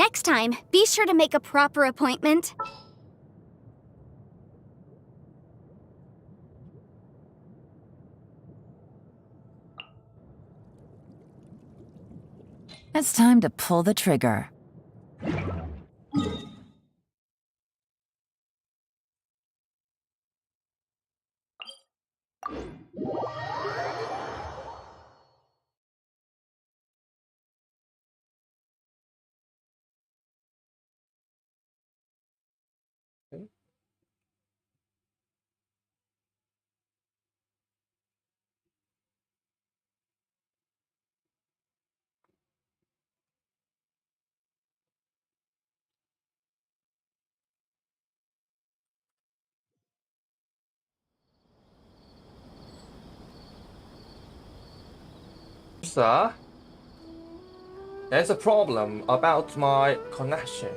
Next time, be sure to make a proper appointment. It's time to pull the trigger. Sir, there's a problem about my connection.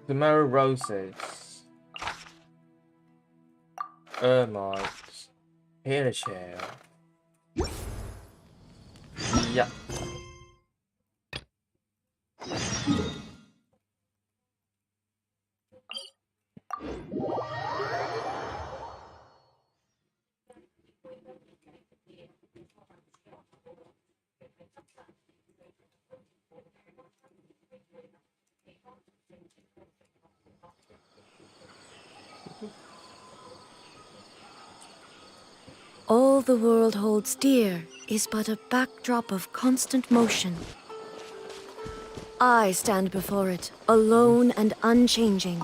Tomorrow roses. Ermites. Hair shell. Yeah. All the world holds dear is but a backdrop of constant motion. I stand before it, alone and unchanging.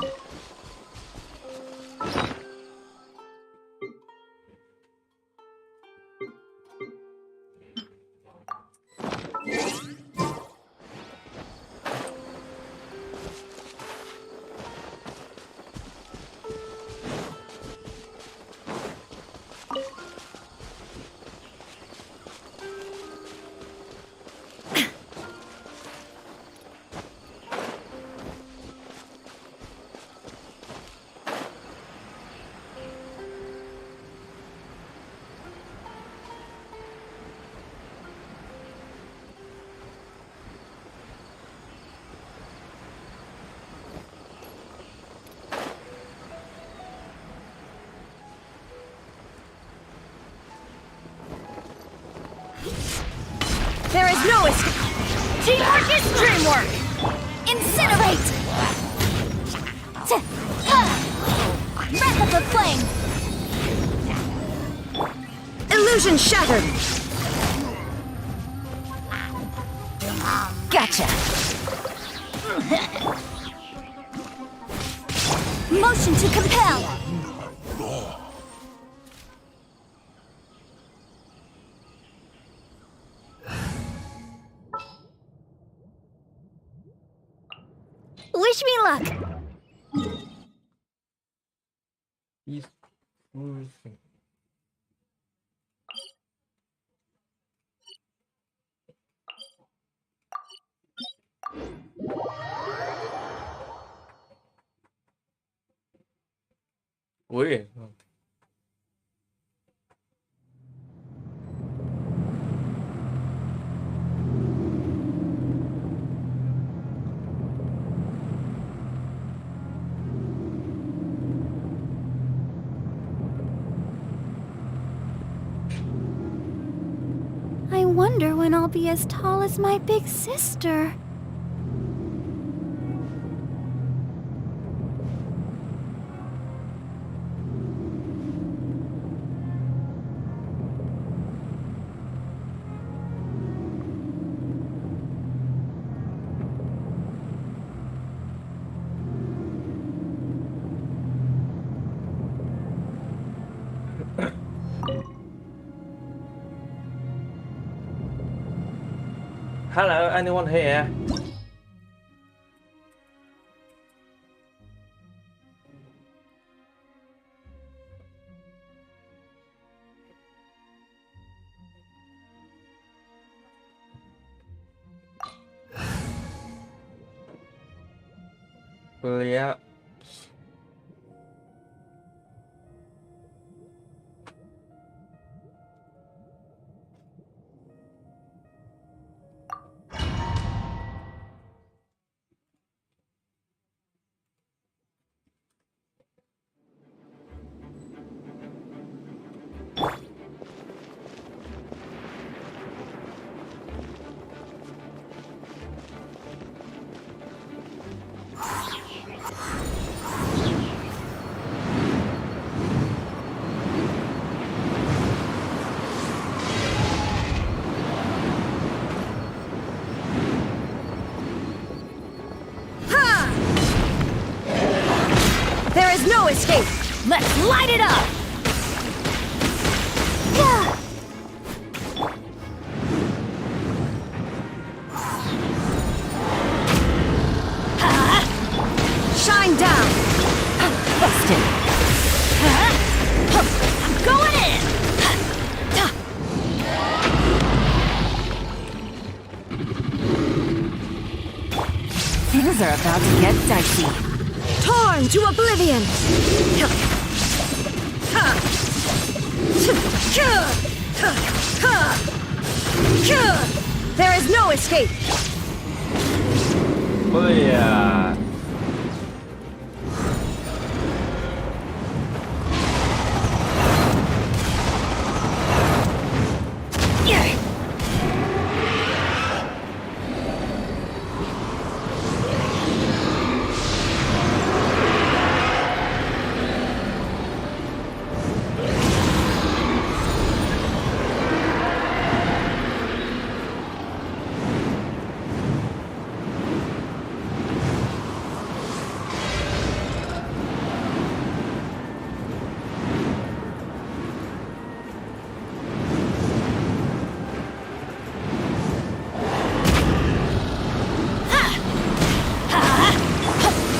There is no escape! Teamwork is dreamwork! Incinerate! Breath of the flame! Illusion shattered! Gotcha! Motion to compel! Wish me luck! He's losing. Ui. I wonder when I'll be as tall as my big sister. Hello, anyone here? Yeah. There is no escape! Let's light it up! Shine down! Busted! I'm going in! Things are about to get dicey. Torn to oblivion! There is no escape! Yeah.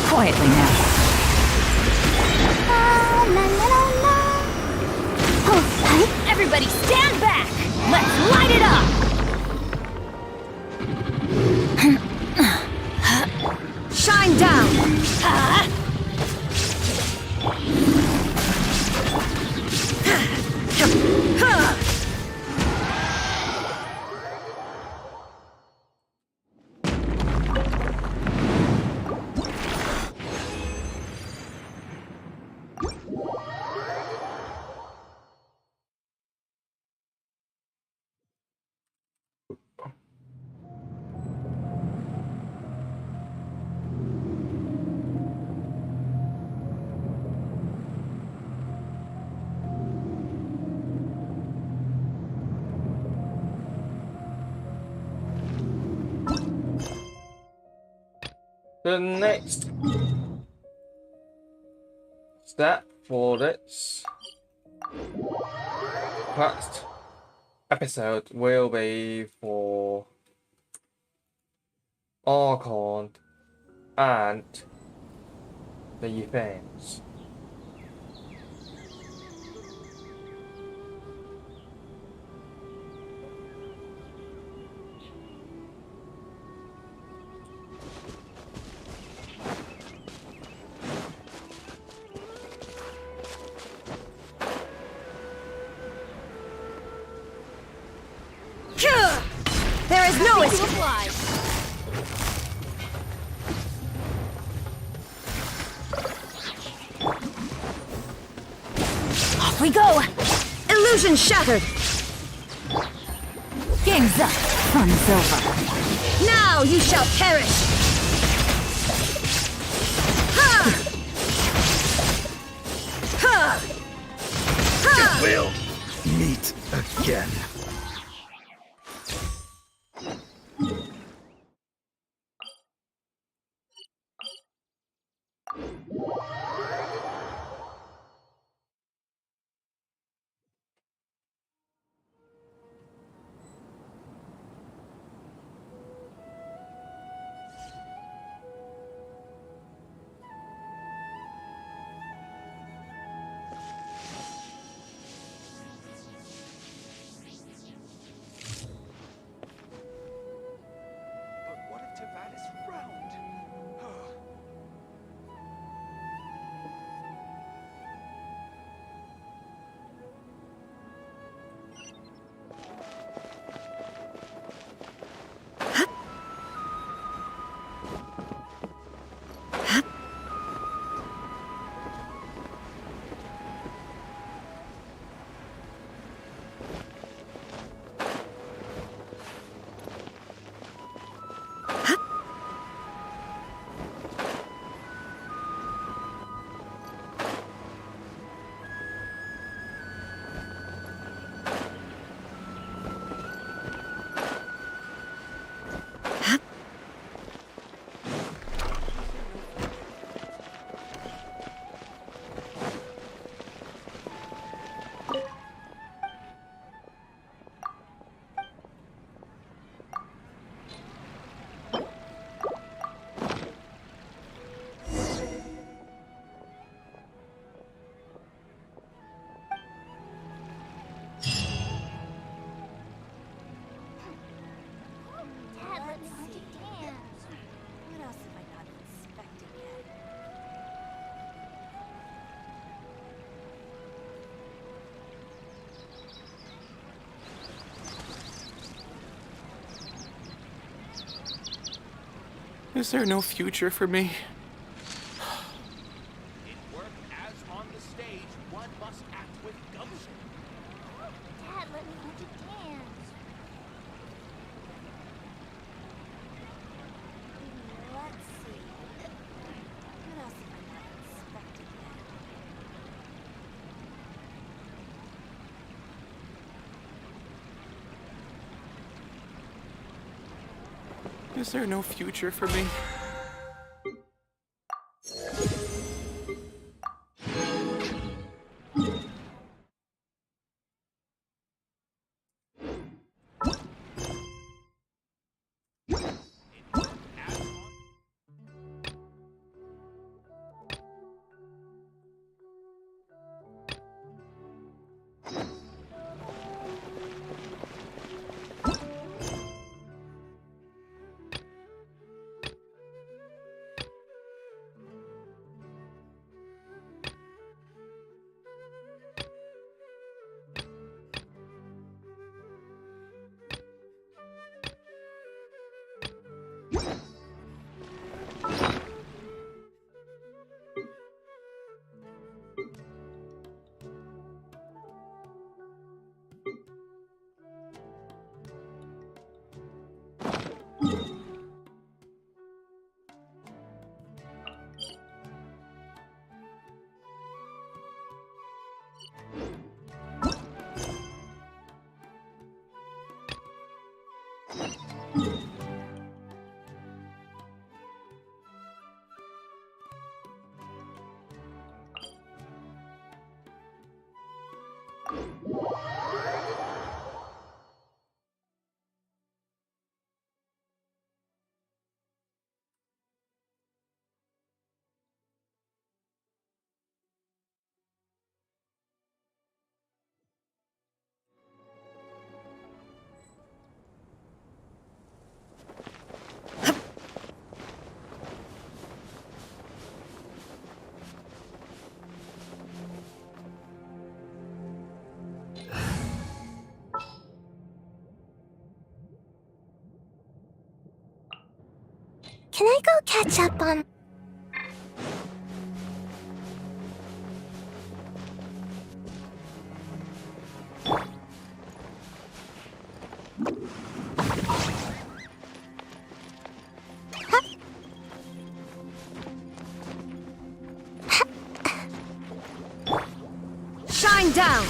Quietly now. La la la la. Oh, hi. Everybody stand back! Let's light it up! Shine down! The next step for this next episode will be for Archon and the events. There is no escape! Off we go! Illusion shattered! Game's up. Fun's over. Now you shall perish! Ha! Ha! Ha! We'll meet again. Is there no future for me? In work as on the stage, one must act with gumption. Dad, let me hold your dance. Let's see. What else have I not expected yet? Is there no future for me? Can I go catch up on... Shine down!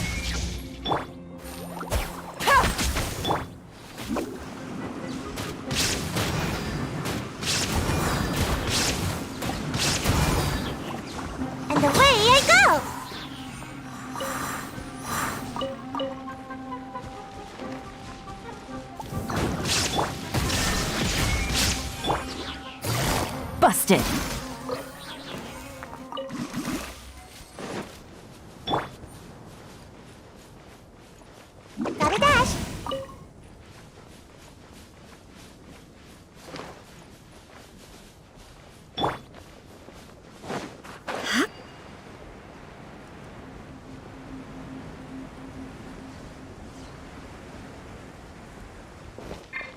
And away I go! Busted. Gotta dash!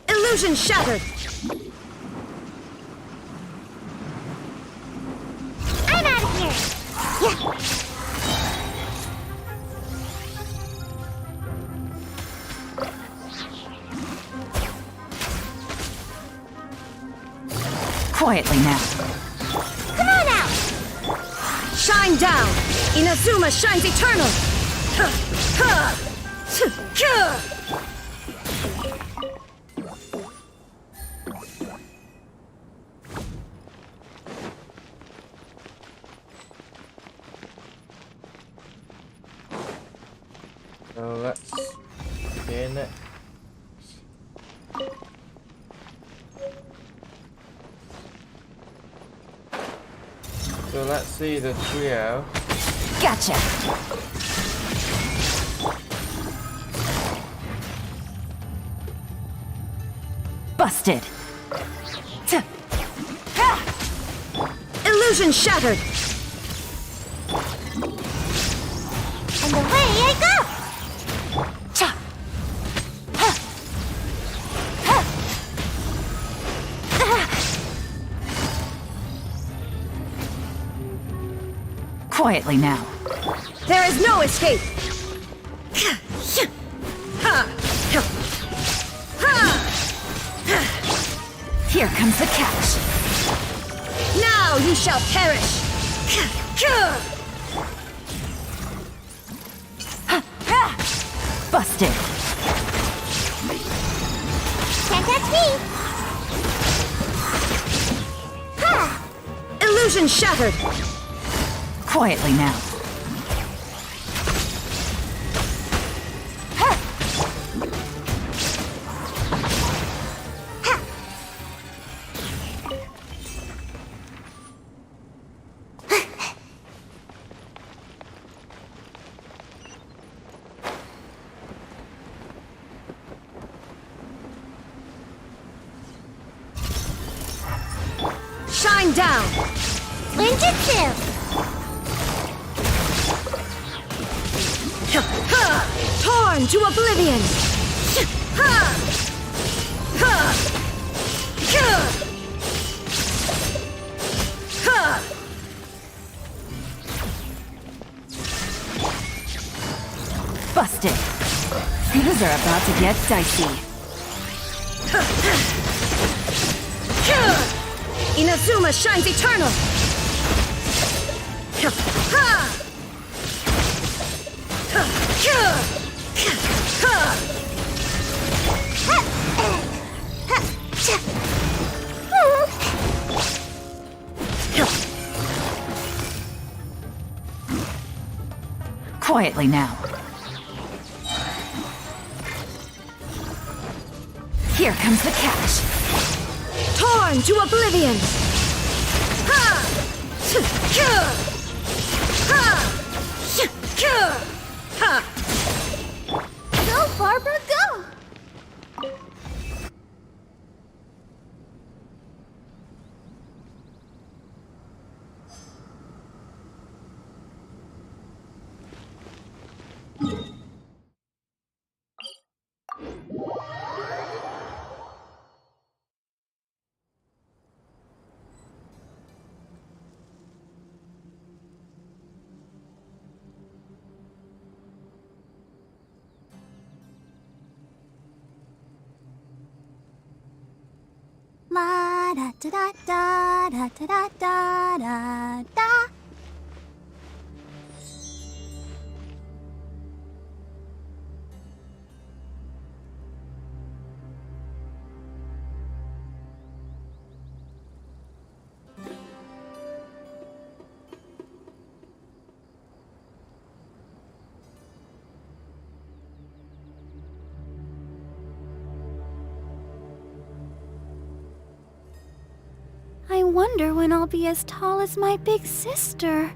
Illusion shattered! I'm out of here! Yeah! Quietly now. Come on out! Shine down! Inazuma shines eternal! So let's begin it. So let's see the trio. Gotcha. Busted. Illusion shattered! And away I go! Cha! Quietly now. There is no escape! Here comes the catch. Now you shall perish! Busted. Can't catch me! Illusion shattered! Quietly now. Shine down! Ninjutsu! Torn to oblivion! Busted. Things are about to get dicey. Inazuma shines eternal! Quietly now. Here comes the catch. Torn to oblivion! Go, Barbara, go! La da da da da da da da da da. I wonder when I'll be as tall as my big sister.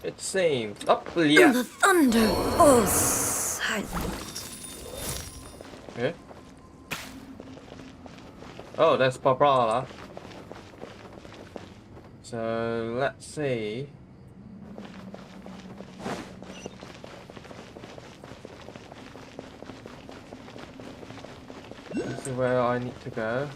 It seems. Up, yeah. The thunder falls silent. Okay. Oh, that's Barbara. So let's see. This is where I need to go.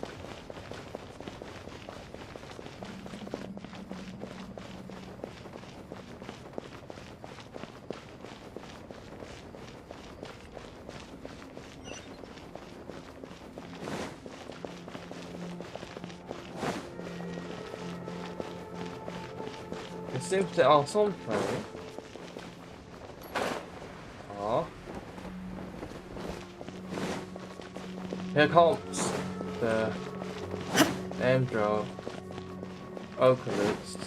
It seems there are something. Oh. Here comes the Andro Oculus.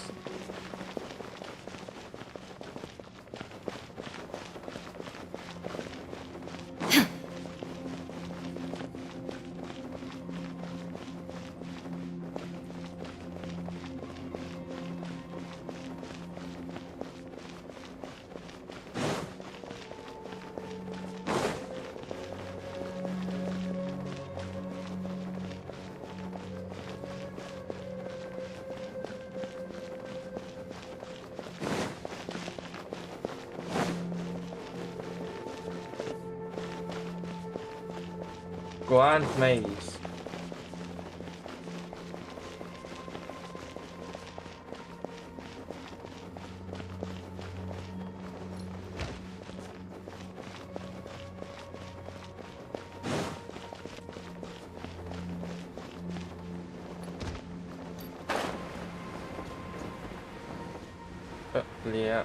Grand Maze. Yeah.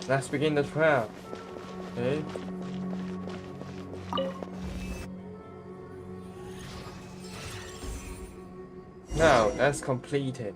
Let's begin the trial. Okay. Now that's completed.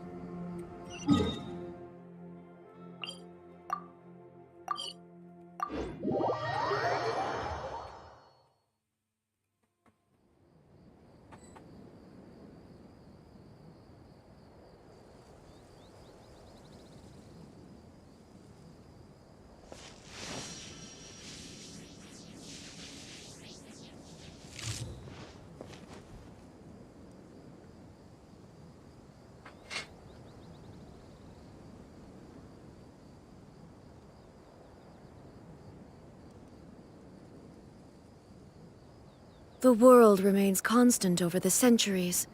The world remains constant over the centuries,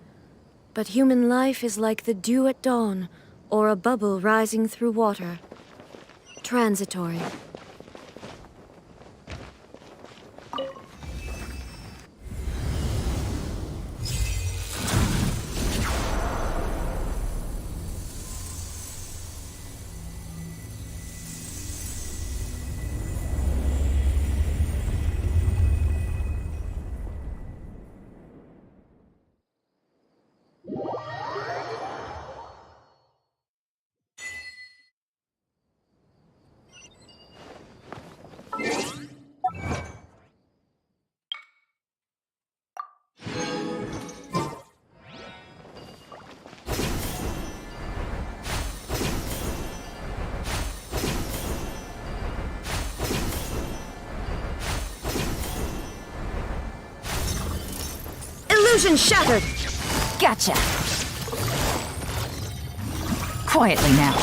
but human life is like the dew at dawn, or a bubble rising through water. Transitory. Illusion shattered! Gotcha! Quietly now.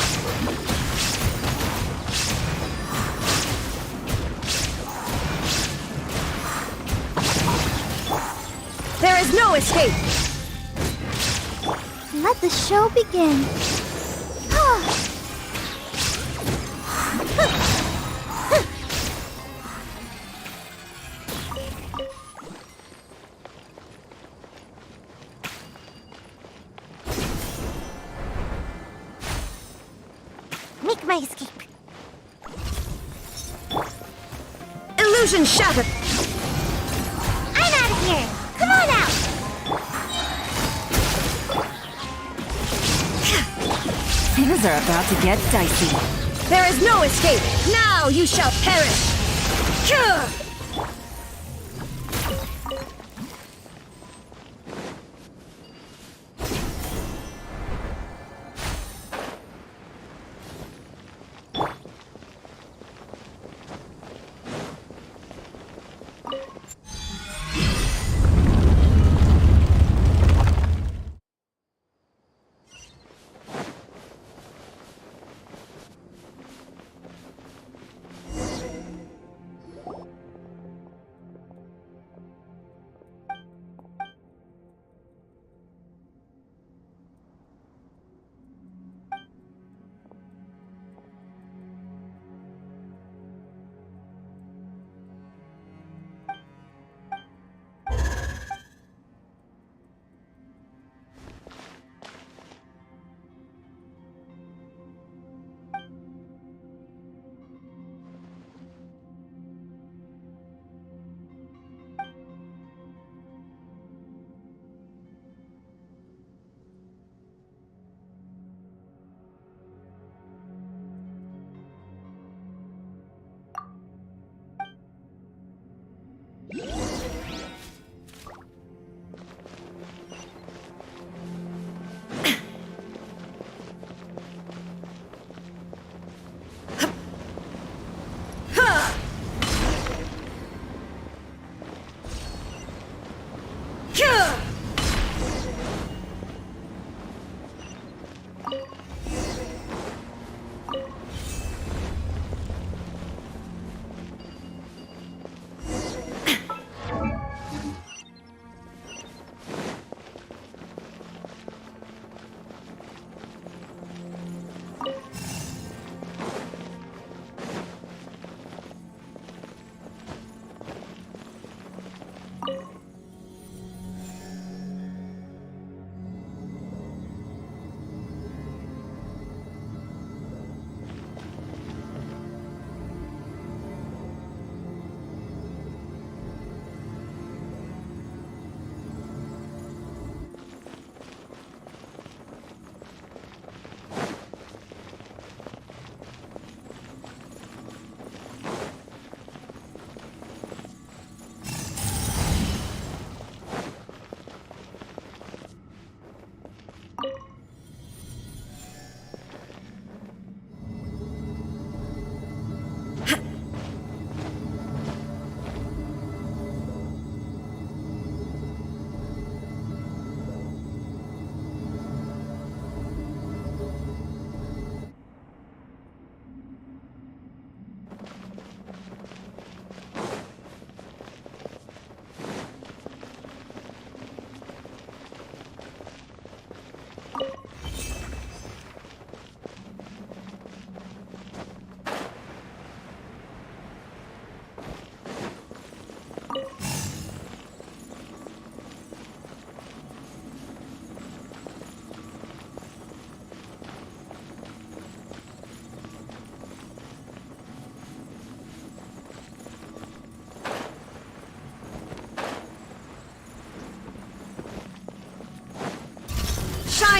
There is no escape! Let the show begin. Make my escape. Illusion shattered! I'm out of here. Come on out. Things are about to get dicey. There is no escape! Now you shall perish! Gah!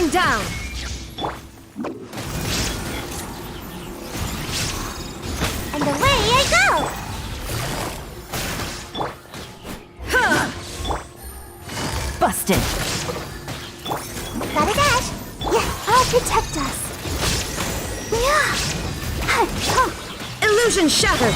Going down! And away I go! Busted! Gotta dash! Yeah, I'll protect us! Yeah! Illusion shattered!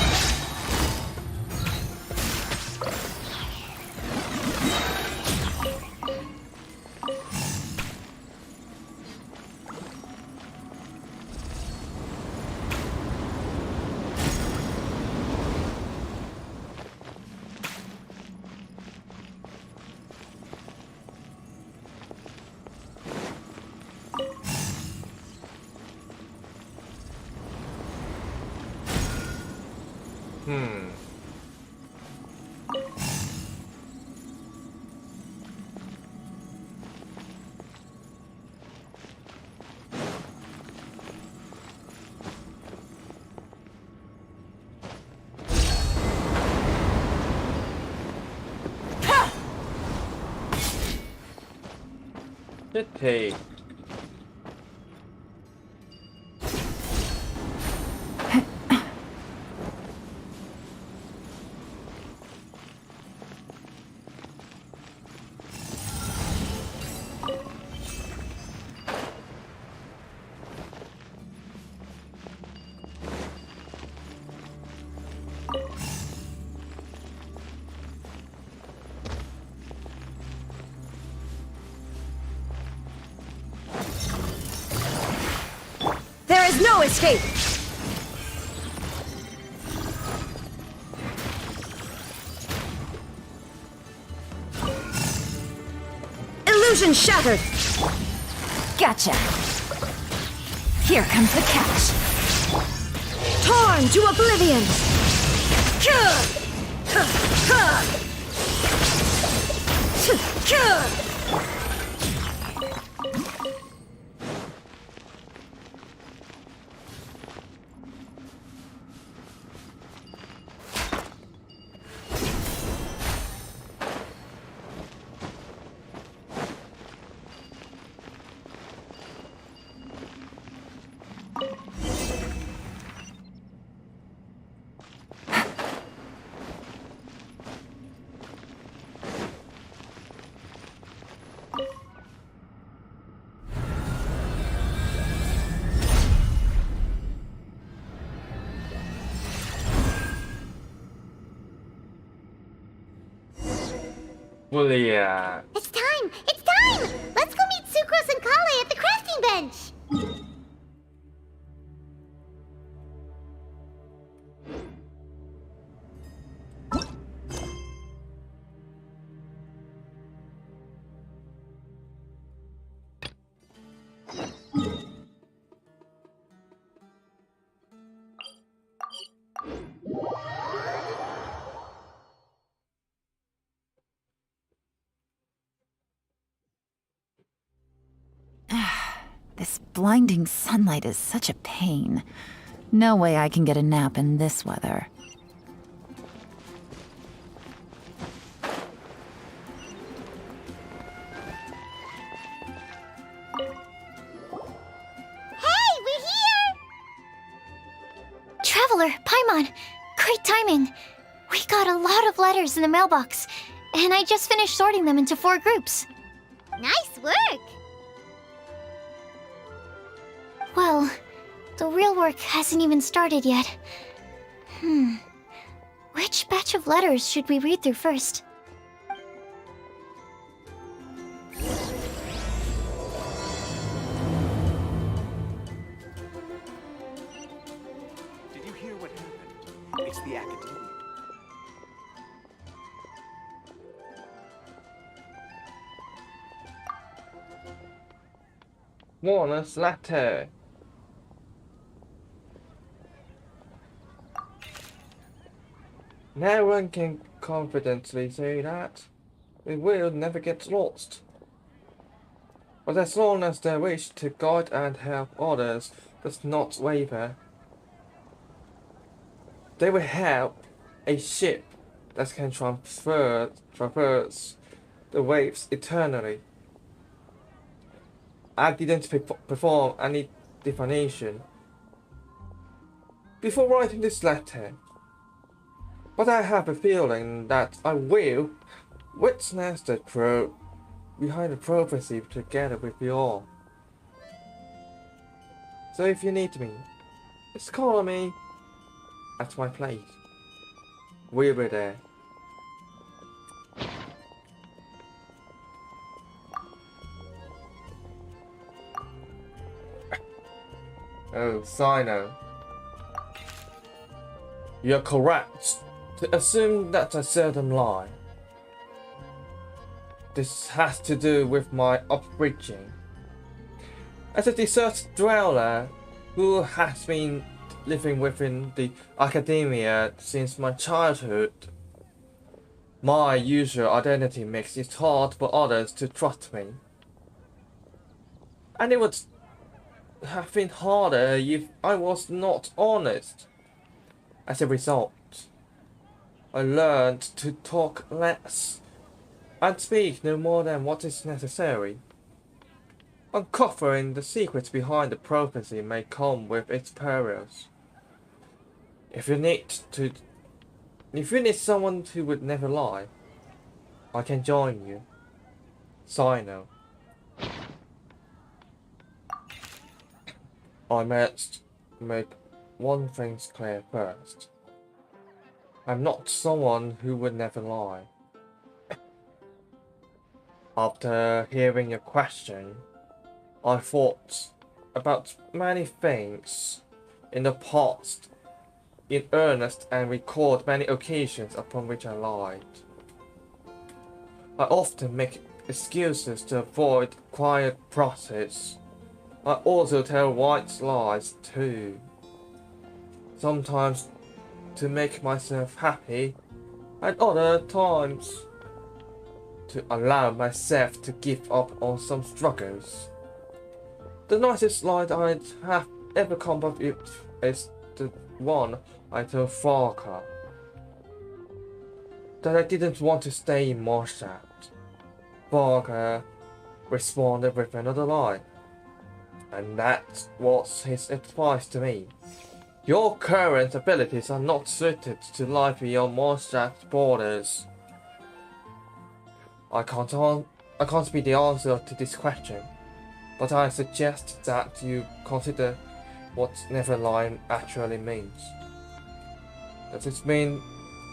Pity. There is no escape! Illusion shattered! Gotcha! Here comes the catch! Torn to oblivion! Well, yeah. It's time! It's time! Let's go meet Sucrose and Kale at the crafting bench! This blinding sunlight is such a pain. No way I can get a nap in this weather. Hey, we're here! Traveler, Paimon, great timing. We got a lot of letters in the mailbox, and I just finished sorting them into 4 groups. Nice work! Well, the real work hasn't even started yet. Which batch of letters should we read through first? Did you hear what happened? It's the academy. Warner's letter. No one can confidently say that. It will never get lost. But as long as their wish to guide and help others does not waver, they will help a ship that can traverse the waves eternally. I didn't perform any definition before writing this letter, but I have a feeling that I will witness the truth behind the prophecy together with you all. So if you need me, just call on me at my place. We'll be there. Oh, Sino. You're correct to assume that I seldom lie. This has to do with my upbringing. As a desert dweller who has been living within the academia since my childhood, my usual identity makes it hard for others to trust me. And it would have been harder if I was not honest. As a result, I learned to talk less and speak no more than what is necessary. Uncovering the secrets behind the prophecy may come with its perils. If you need someone who would never lie, I can join you. Sino. I must make one thing clear first. I'm not someone who would never lie. After hearing your question, I thought about many things in the past in earnest and recalled many occasions upon which I lied. I often make excuses to avoid quiet process. I also tell white lies too. Sometimes to make myself happy, and other times to allow myself to give up on some struggles. The nicest lie I have ever come up with is the one I told Farker, that I didn't want to stay in Morshat. Farker responded with another lie, and that was his advice to me. Your current abilities are not suited to life beyond Morshat's borders. I can't be the answer to this question, but I suggest that you consider what never lying actually means. Does it mean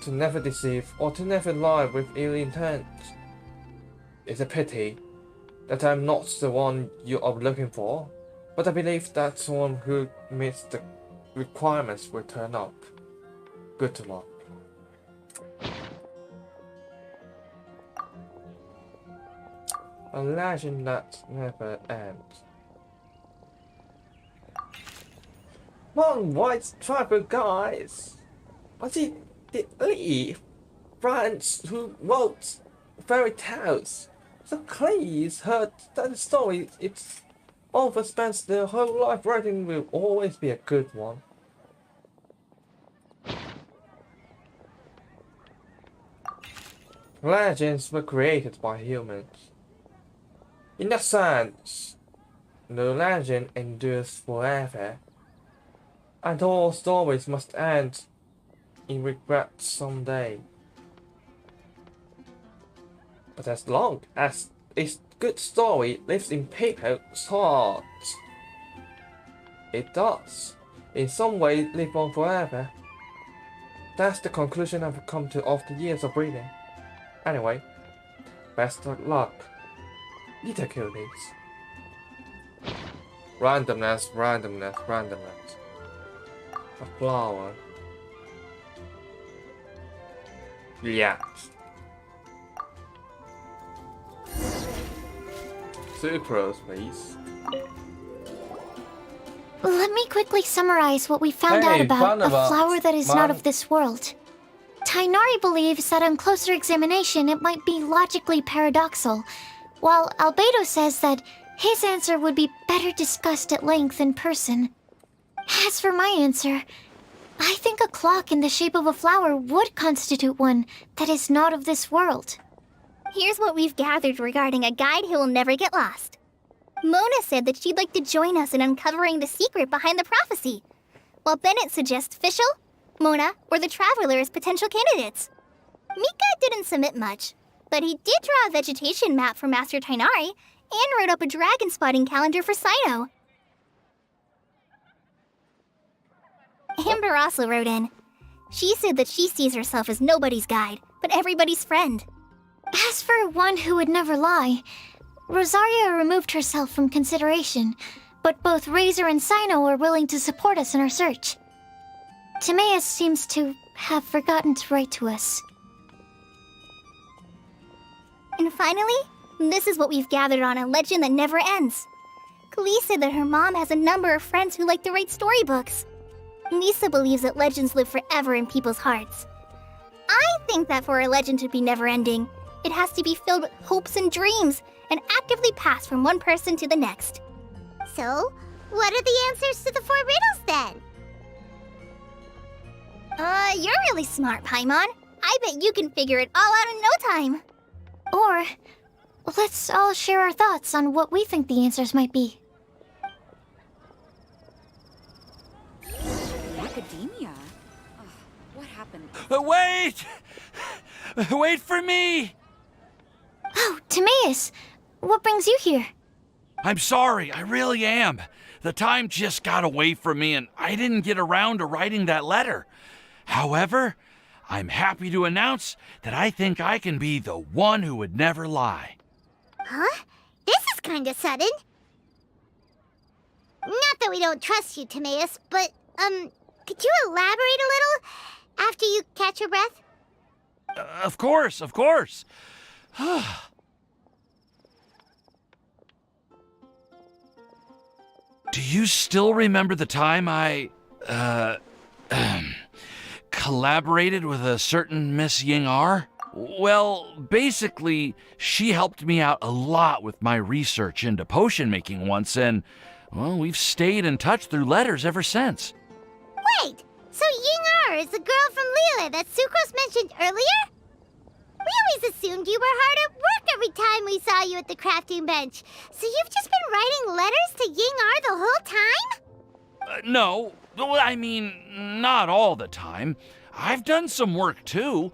to never deceive or to never lie with ill intent? It's a pity that I'm not the one you are looking for, but I believe that someone who meets the requirements will turn up. Good luck. A legend that never ends. One white tribal guys, but he did leave friends who wrote fairy tales. So please heard that story. It's author spends their whole life writing will always be a good one. Legends were created by humans. In that sense, no legend endures forever, and all stories must end in regret someday. But as long as a good story lives in people's hearts, it does, in some way, live on forever. That's the conclusion I've come to after years of reading. Anyway, best of luck, little cuties. Randomness, randomness, randomness. A flower. Yeah. Sucrose, please. Let me quickly summarize what we found out about a flower that is not of this world. Tainari believes that on closer examination it might be logically paradoxal, while Albedo says that his answer would be better discussed at length in person. As for my answer, I think a clock in the shape of a flower would constitute one that is not of this world. Here's what we've gathered regarding a guide who will never get lost. Mona said that she'd like to join us in uncovering the secret behind the prophecy, while Bennett suggests Fischl, Mona, or the Traveler as potential candidates. Mika didn't submit much, but he did draw a vegetation map for Master Tainari and wrote up a dragon spotting calendar for Sino. Amber also wrote in. She said that she sees herself as nobody's guide, but everybody's friend. As for one who would never lie, Rosaria removed herself from consideration, but both Razor and Sino are willing to support us in our search. Timaeus seems to have forgotten to write to us. And finally, this is what we've gathered on a legend that never ends. Klee said that her mom has a number of friends who like to write storybooks. Lisa believes that legends live forever in people's hearts. I think that for a legend to be never-ending, it has to be filled with hopes and dreams and actively passed from one person to the next. So, what are the answers to the 4 riddles then? You're really smart, Paimon. I bet you can figure it all out in no time. Or, let's all share our thoughts on what we think the answers might be. Academia? What happened? Wait! Wait for me! Oh, Timaeus! What brings you here? I'm sorry, I really am. The time just got away from me and I didn't get around to writing that letter. However, I'm happy to announce that I think I can be the one who would never lie. Huh? This is kinda sudden. Not that we don't trust you, Timaeus, but, could you elaborate a little after you catch your breath? Of course, of course. Do you still remember the time I, collaborated with a certain Miss Ying-ar? Well, basically, she helped me out a lot with my research into potion making once, and, well, we've stayed in touch through letters ever since. Wait, so Ying-ar is the girl from Liyue that Sucrose mentioned earlier? We always assumed you were hard at work every time we saw you at the crafting bench. So you've just been writing letters to Ying-ar the whole time? No, I mean, not all the time. I've done some work too.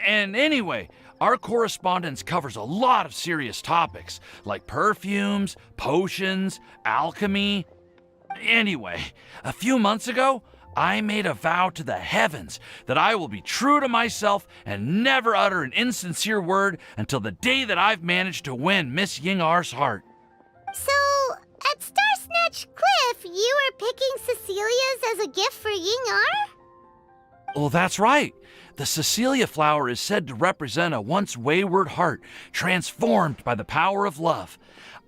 And anyway, our correspondence covers a lot of serious topics, like perfumes, potions, alchemy. Anyway, a few months ago, I made a vow to the heavens that I will be true to myself and never utter an insincere word until the day that I've managed to win Miss Ying-ar's heart. So, at Star Snatch Cliff, you were picking Cecilia's as a gift for Ying-ar? Well, that's right. The Cecilia flower is said to represent a once wayward heart transformed by the power of love.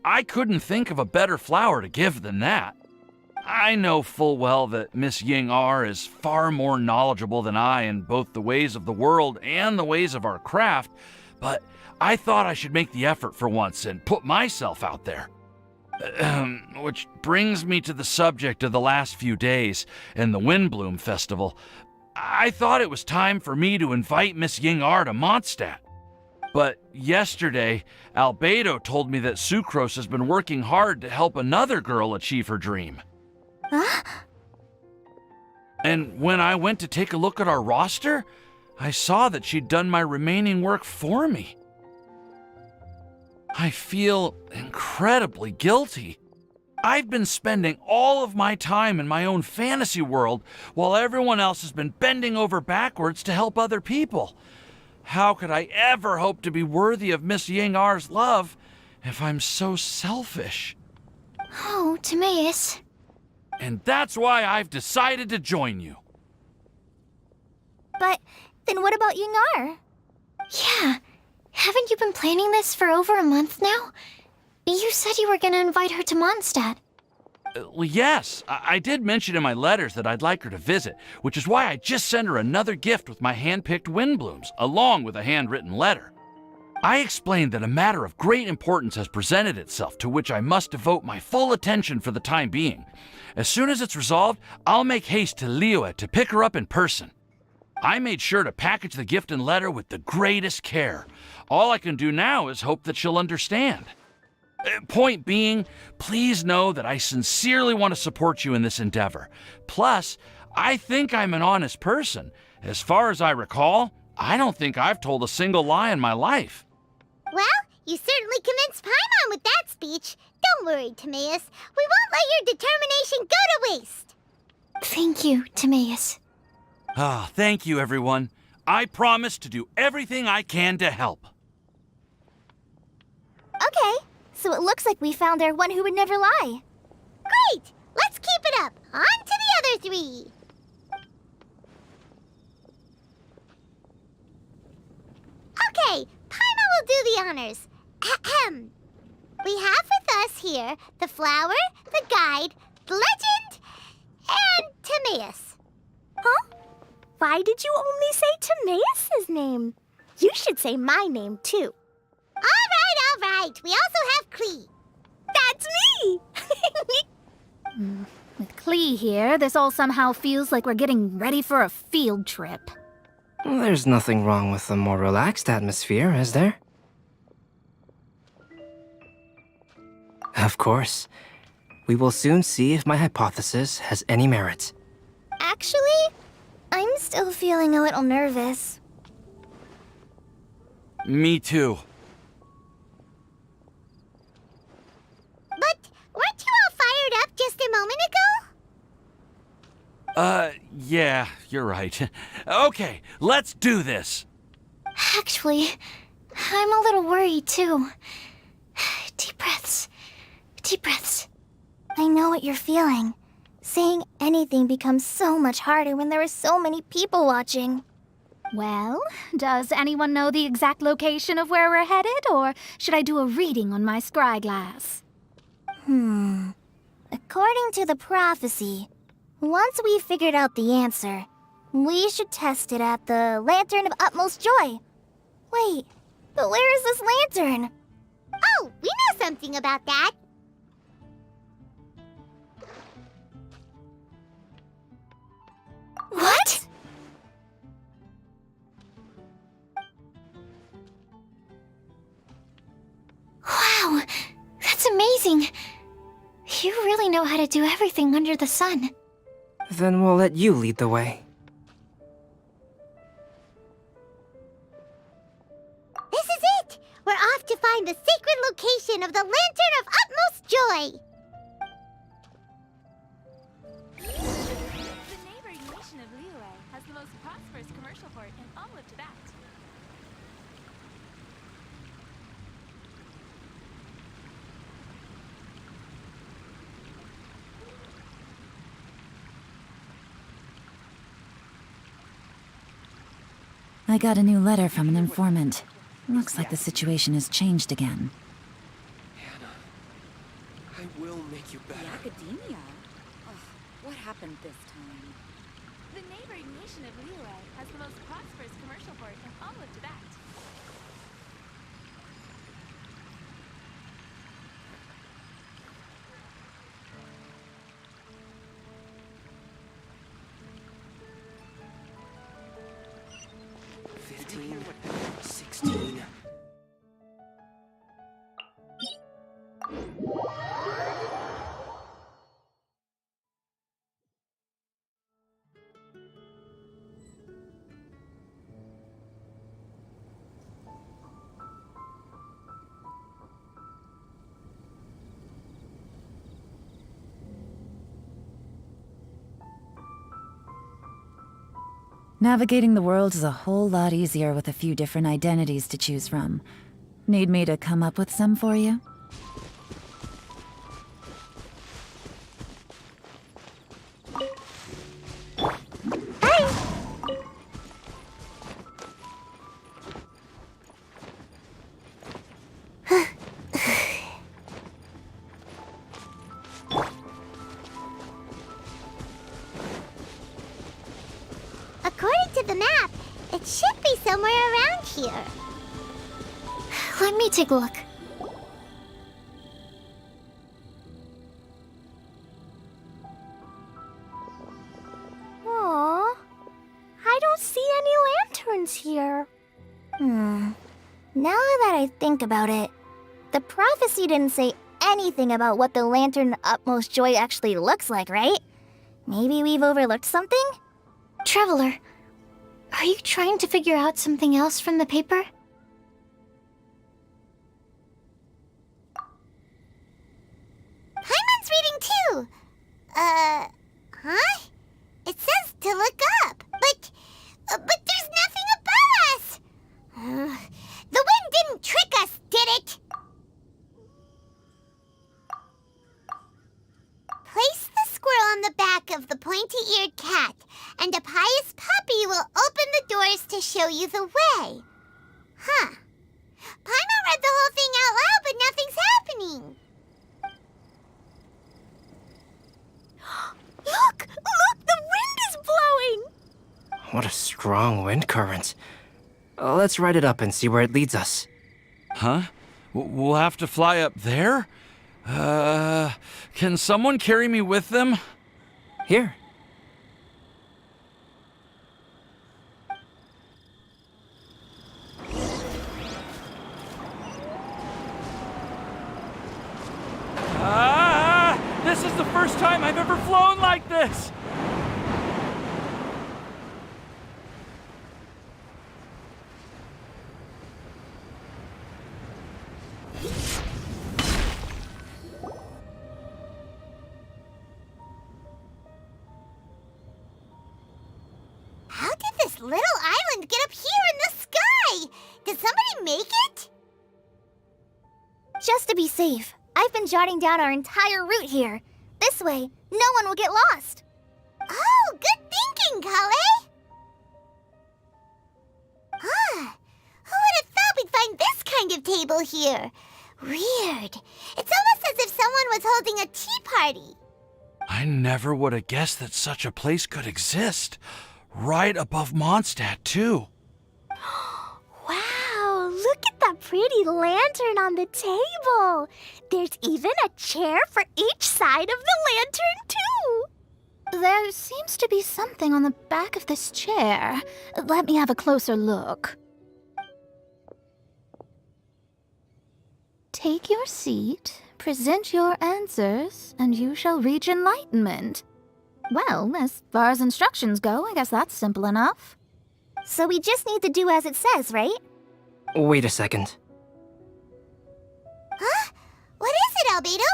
I couldn't think of a better flower to give than that. I know full well that Miss Ying-ar is far more knowledgeable than I in both the ways of the world and the ways of our craft, but I thought I should make the effort for once and put myself out there. Which brings me to the subject of the last few days and the Windbloom Festival. I thought it was time for me to invite Miss Ying-ar to Mondstadt. But yesterday, Albedo told me that Sucrose has been working hard to help another girl achieve her dream. Huh? And when I went to take a look at our roster, I saw that she'd done my remaining work for me. I feel incredibly guilty. I've been spending all of my time in my own fantasy world while everyone else has been bending over backwards to help other people. How could I ever hope to be worthy of Miss Ying-ar's love if I'm so selfish? Oh, Timaeus. And that's why I've decided to join you. But then what about Ying-ar? Yeah, haven't you been planning this for over a month now? You said you were going to invite her to Mondstadt. Well, yes, I did mention in my letters that I'd like her to visit, which is why I just sent her another gift with my hand-picked Windblooms, along with a handwritten letter. I explained that a matter of great importance has presented itself to which I must devote my full attention for the time being. As soon as it's resolved, I'll make haste to Liyue to pick her up in person. I made sure to package the gift and letter with the greatest care. All I can do now is hope that she'll understand. Point being, please know that I sincerely want to support you in this endeavor. Plus, I think I'm an honest person. As far as I recall, I don't think I've told a single lie in my life. Well, you certainly convinced Paimon with that speech. Don't worry, Timaeus. We won't let your determination go to waste. Thank you, Timaeus. Ah, thank you, everyone. I promise to do everything I can to help. Okay, so it looks like we found our one who would never lie. Great! Let's keep it up. On to the other three. Okay, Paimon will do the honors. Ahem. We have with us here the flower, the guide, the legend, and Timaeus. Huh? Why did you only say Timaeus' name? You should say my name, too. All right. We also have Klee. That's me! With Klee here, this all somehow feels like we're getting ready for a field trip. There's nothing wrong with a more relaxed atmosphere, is there? Of course. We will soon see if my hypothesis has any merit. Actually, I'm still feeling a little nervous. Me too. But weren't you all fired up just a moment ago? Yeah, you're right. Okay, let's do this. Actually, I'm a little worried too. Deep breaths. Deep breaths. I know what you're feeling. Saying anything becomes so much harder when there are so many people watching. Well, does anyone know the exact location of where we're headed, or should I do a reading on my scry glass? According to the prophecy, once we figured out the answer, we should test it at the Lantern of Utmost Joy. Wait, but where is this lantern? Oh, we know something about that. What? Wow, that's amazing. You really know how to do everything under the sun. Then we'll let you lead the way. This is it! We're off to find the sacred location of the Lantern of Utmost Joy! The neighboring nation of Liyue has the most prosperous commercial port in all of Tibet. I got a new letter from an informant. Looks like the situation has changed again. Hannah, I will make you better. The academia? Ugh, what happened this time? The neighboring nation of Liyue has the most prosperous commercial port in all of Tibet. Navigating the world is a whole lot easier with a few different identities to choose from. Need me to come up with some for you? According to the map, it should be somewhere around here. Let me take a look. Aww. I don't see any lanterns here. Now that I think about it, the prophecy didn't say anything about what the Lantern Utmost Joy actually looks like, right? Maybe we've overlooked something? Traveler, are you trying to figure out something else from the paper? Paimon's reading too. Huh? It says to look up, but there's nothing above us. The wind didn't trick us, did it? Place the squirrel on the back of the pointy-eared cat, and a pious puppy will open the doors to show you the way. Huh. Paimon read the whole thing out loud, but nothing's happening. Look! Look! The wind is blowing! What a strong wind current. Let's ride it up and see where it leads us. Huh? We'll have to fly up there? Can someone carry me with them? Here. This is the first time I've ever flown like this! How did this little island get up here in the sky? Did somebody make it? Just to be safe, I've been jotting down our entire route here. This way, no one will get lost. Oh, good thinking, Kale! Who would have thought we'd find this kind of table here? Weird. It's almost as if someone was holding a tea party. I never would have guessed that such a place could exist. Right above Mondstadt, too. Wow, look at that pretty lantern on the table. There's even a chair for each side of the lantern, too. There seems to be something on the back of this chair. Let me have a closer look. Take your seat, present your answers, and you shall reach enlightenment. Well, as far as instructions go, I guess that's simple enough. So we just need to do as it says, right? Wait a second. Huh? What is it, Albedo?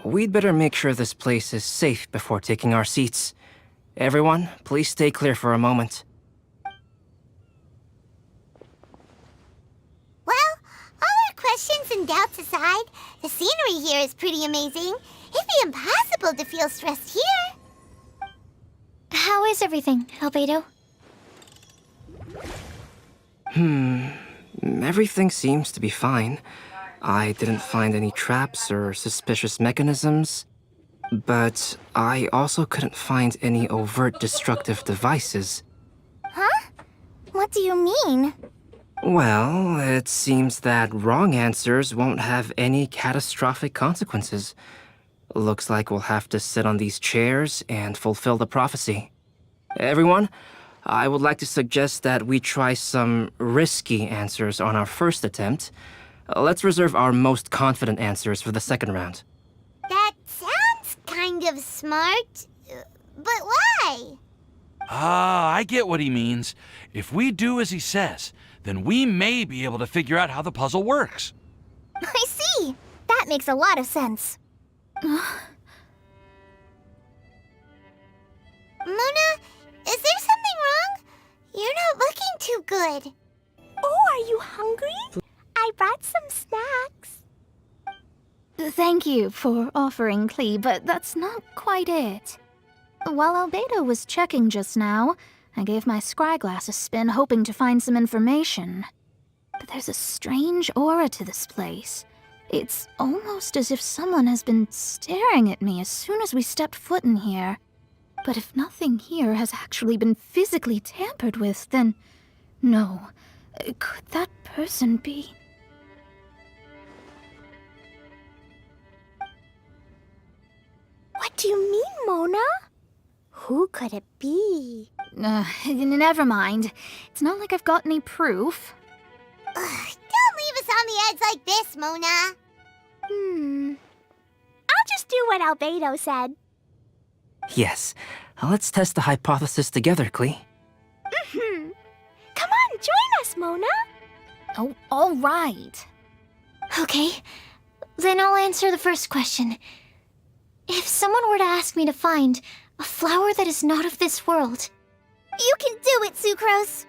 We'd better make sure this place is safe before taking our seats. Everyone, please stay clear for a moment. Well, all our questions and doubts aside, the scenery here is pretty amazing. It'd be impossible to feel stressed here. How is everything, Albedo? Everything seems to be fine. I didn't find any traps or suspicious mechanisms, but I also couldn't find any overt destructive devices. Huh? What do you mean? Well, it seems that wrong answers won't have any catastrophic consequences. Looks like we'll have to sit on these chairs and fulfill the prophecy. Everyone, I would like to suggest that we try some risky answers on our first attempt. Let's reserve our most confident answers for the second round. That sounds kind of smart, but why? I get what he means. If we do as he says, then we may be able to figure out how the puzzle works. I see. That makes a lot of sense. Mona, is there something wrong? You're not looking too good. Oh, are you hungry? I brought some snacks. Thank you for offering, Klee, but that's not quite it. While Albedo was checking just now, I gave my scryglass a spin hoping to find some information. But there's a strange aura to this place. It's almost as if someone has been staring at me as soon as we stepped foot in here. But if nothing here has actually been physically tampered with, then no. Could that person be? What do you mean, Mona? Who could it be? Never mind. It's not like I've got any proof. Don't leave us on the edge like this, Mona? I'll just do what Albedo said. Yes. Let's test the hypothesis together, Klee. Come on, join us, Mona. Oh, all right. Okay, then I'll answer the first question. If someone were to ask me to find a flower that is not of this world... You can do it, Sucrose!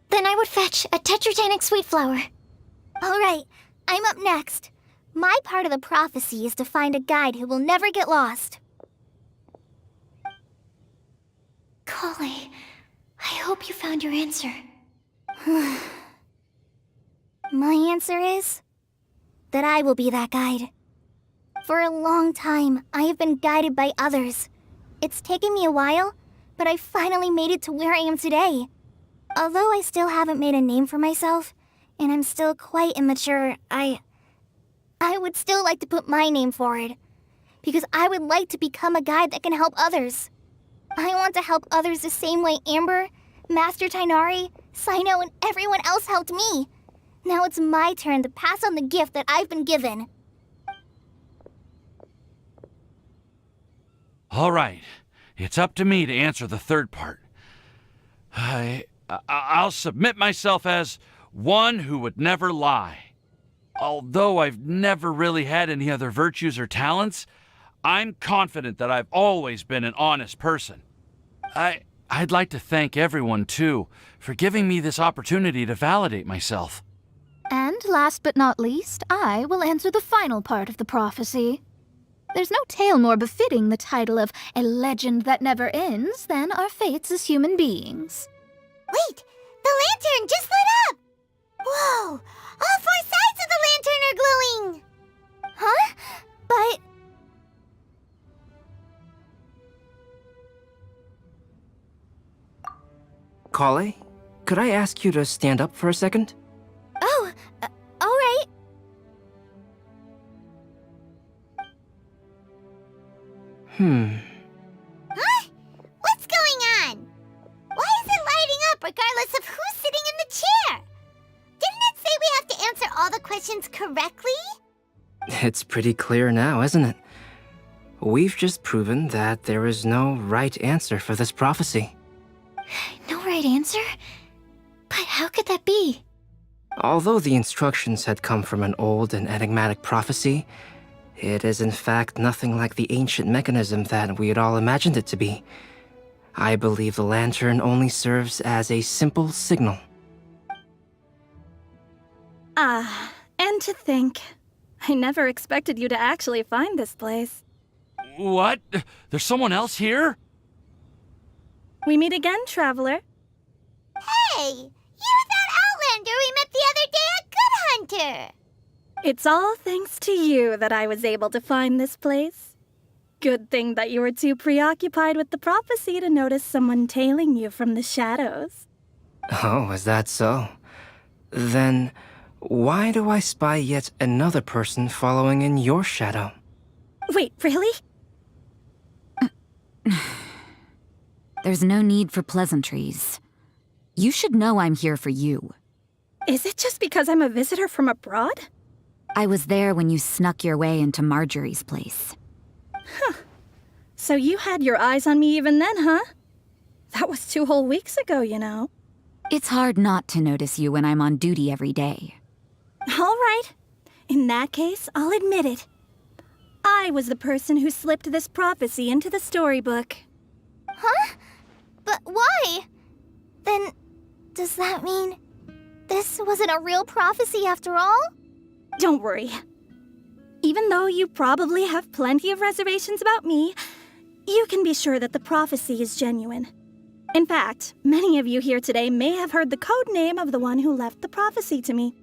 Then I would fetch a tetragenic sweet flower. Alright, I'm up next. My part of the prophecy is to find a guide who will never get lost. Kale, I hope you found your answer. My answer is that I will be that guide. For a long time, I have been guided by others. It's taken me a while, but I finally made it to where I am today. Although I still haven't made a name for myself, and I'm still quite immature, I would still like to put my name forward. Because I would like to become a guide that can help others. I want to help others the same way Amber, Master Tighnari, Cyno, and everyone else helped me. Now it's my turn to pass on the gift that I've been given. All right. It's up to me to answer the third part. I'll submit myself as one who would never lie. Although I've never really had any other virtues or talents, I'm confident that I've always been an honest person. I'd like to thank everyone, too, for giving me this opportunity to validate myself. And last but not least, I will answer the final part of the prophecy. There's no tale more befitting the title of a legend that never ends than our fates as human beings. Wait! The lantern just lit up! Whoa! All four sides of the lantern are glowing! Huh? But... Kale, could I ask you to stand up for a second? Oh, alright. Huh? What's going on? Why is it lighting up regardless of who's sitting in the chair? Didn't it say we have to answer all the questions correctly? It's pretty clear now, isn't it? We've just proven that there is no right answer for this prophecy. No right answer? But how could that be? Although the instructions had come from an old and enigmatic prophecy, it is in fact nothing like the ancient mechanism that we had all imagined it to be. I believe the lantern only serves as a simple signal. And to think, I never expected you to actually find this place. What? There's someone else here? We meet again, traveler. Hey! You're that Outlander we met the other day at Good Hunter! It's all thanks to you that I was able to find this place. Good thing that you were too preoccupied with the prophecy to notice someone tailing you from the shadows. Oh, is that so? Then, why do I spy yet another person following in your shadow? Wait, really? There's no need for pleasantries. You should know I'm here for you. Is it just because I'm a visitor from abroad? I was there when you snuck your way into Marjorie's place. Huh. So you had your eyes on me even then, huh? That was 2 whole weeks ago, you know. It's hard not to notice you when I'm on duty every day. All right. In that case, I'll admit it. I was the person who slipped this prophecy into the storybook. Huh? But why? Then, does that mean this wasn't a real prophecy after all? Don't worry. Even though you probably have plenty of reservations about me, you can be sure that the prophecy is genuine. In fact, many of you here today may have heard the code name of the one who left the prophecy to me.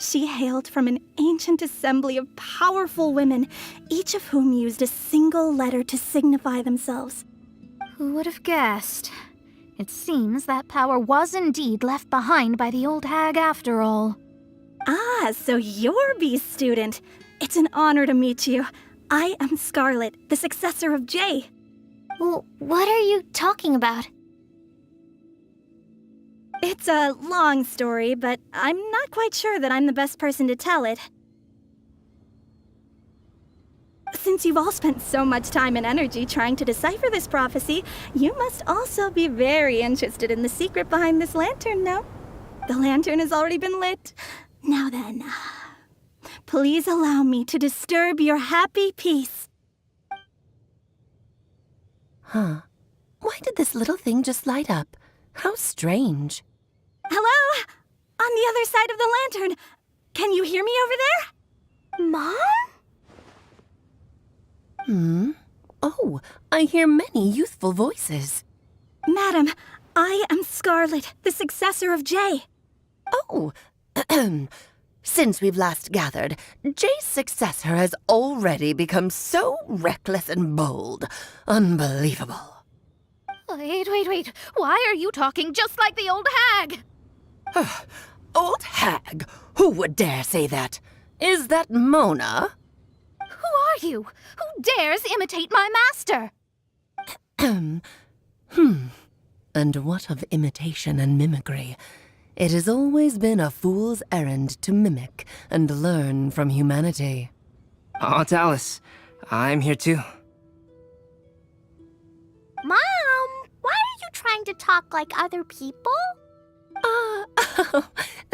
She hailed from an ancient assembly of powerful women, each of whom used a single letter to signify themselves. Who would have guessed? It seems that power was indeed left behind by the old hag after all. Ah, so you're B's student. It's an honor to meet you. I am Scarlet, the successor of Jay. What are you talking about? It's a long story, but I'm not quite sure that I'm the best person to tell it. Since you've all spent so much time and energy trying to decipher this prophecy, you must also be very interested in the secret behind this lantern, no? The lantern has already been lit. Now then, please allow me to disturb your happy peace. Huh. Why did this little thing just light up? How strange. Hello? On the other side of the lantern. Can you hear me over there? Mom? Oh, I hear many youthful voices. Madam, I am Scarlet, the successor of Jay. Oh, since we've last gathered, Jay's successor has already become so reckless and bold. Unbelievable. Wait. Why are you talking just like the old hag? Old hag? Who would dare say that? Is that Mona? Who are you? Who dares imitate my master? And what of imitation and mimicry? It has always been a fool's errand to mimic and learn from humanity. Aunt Alice, I'm here too. Mom, why are you trying to talk like other people?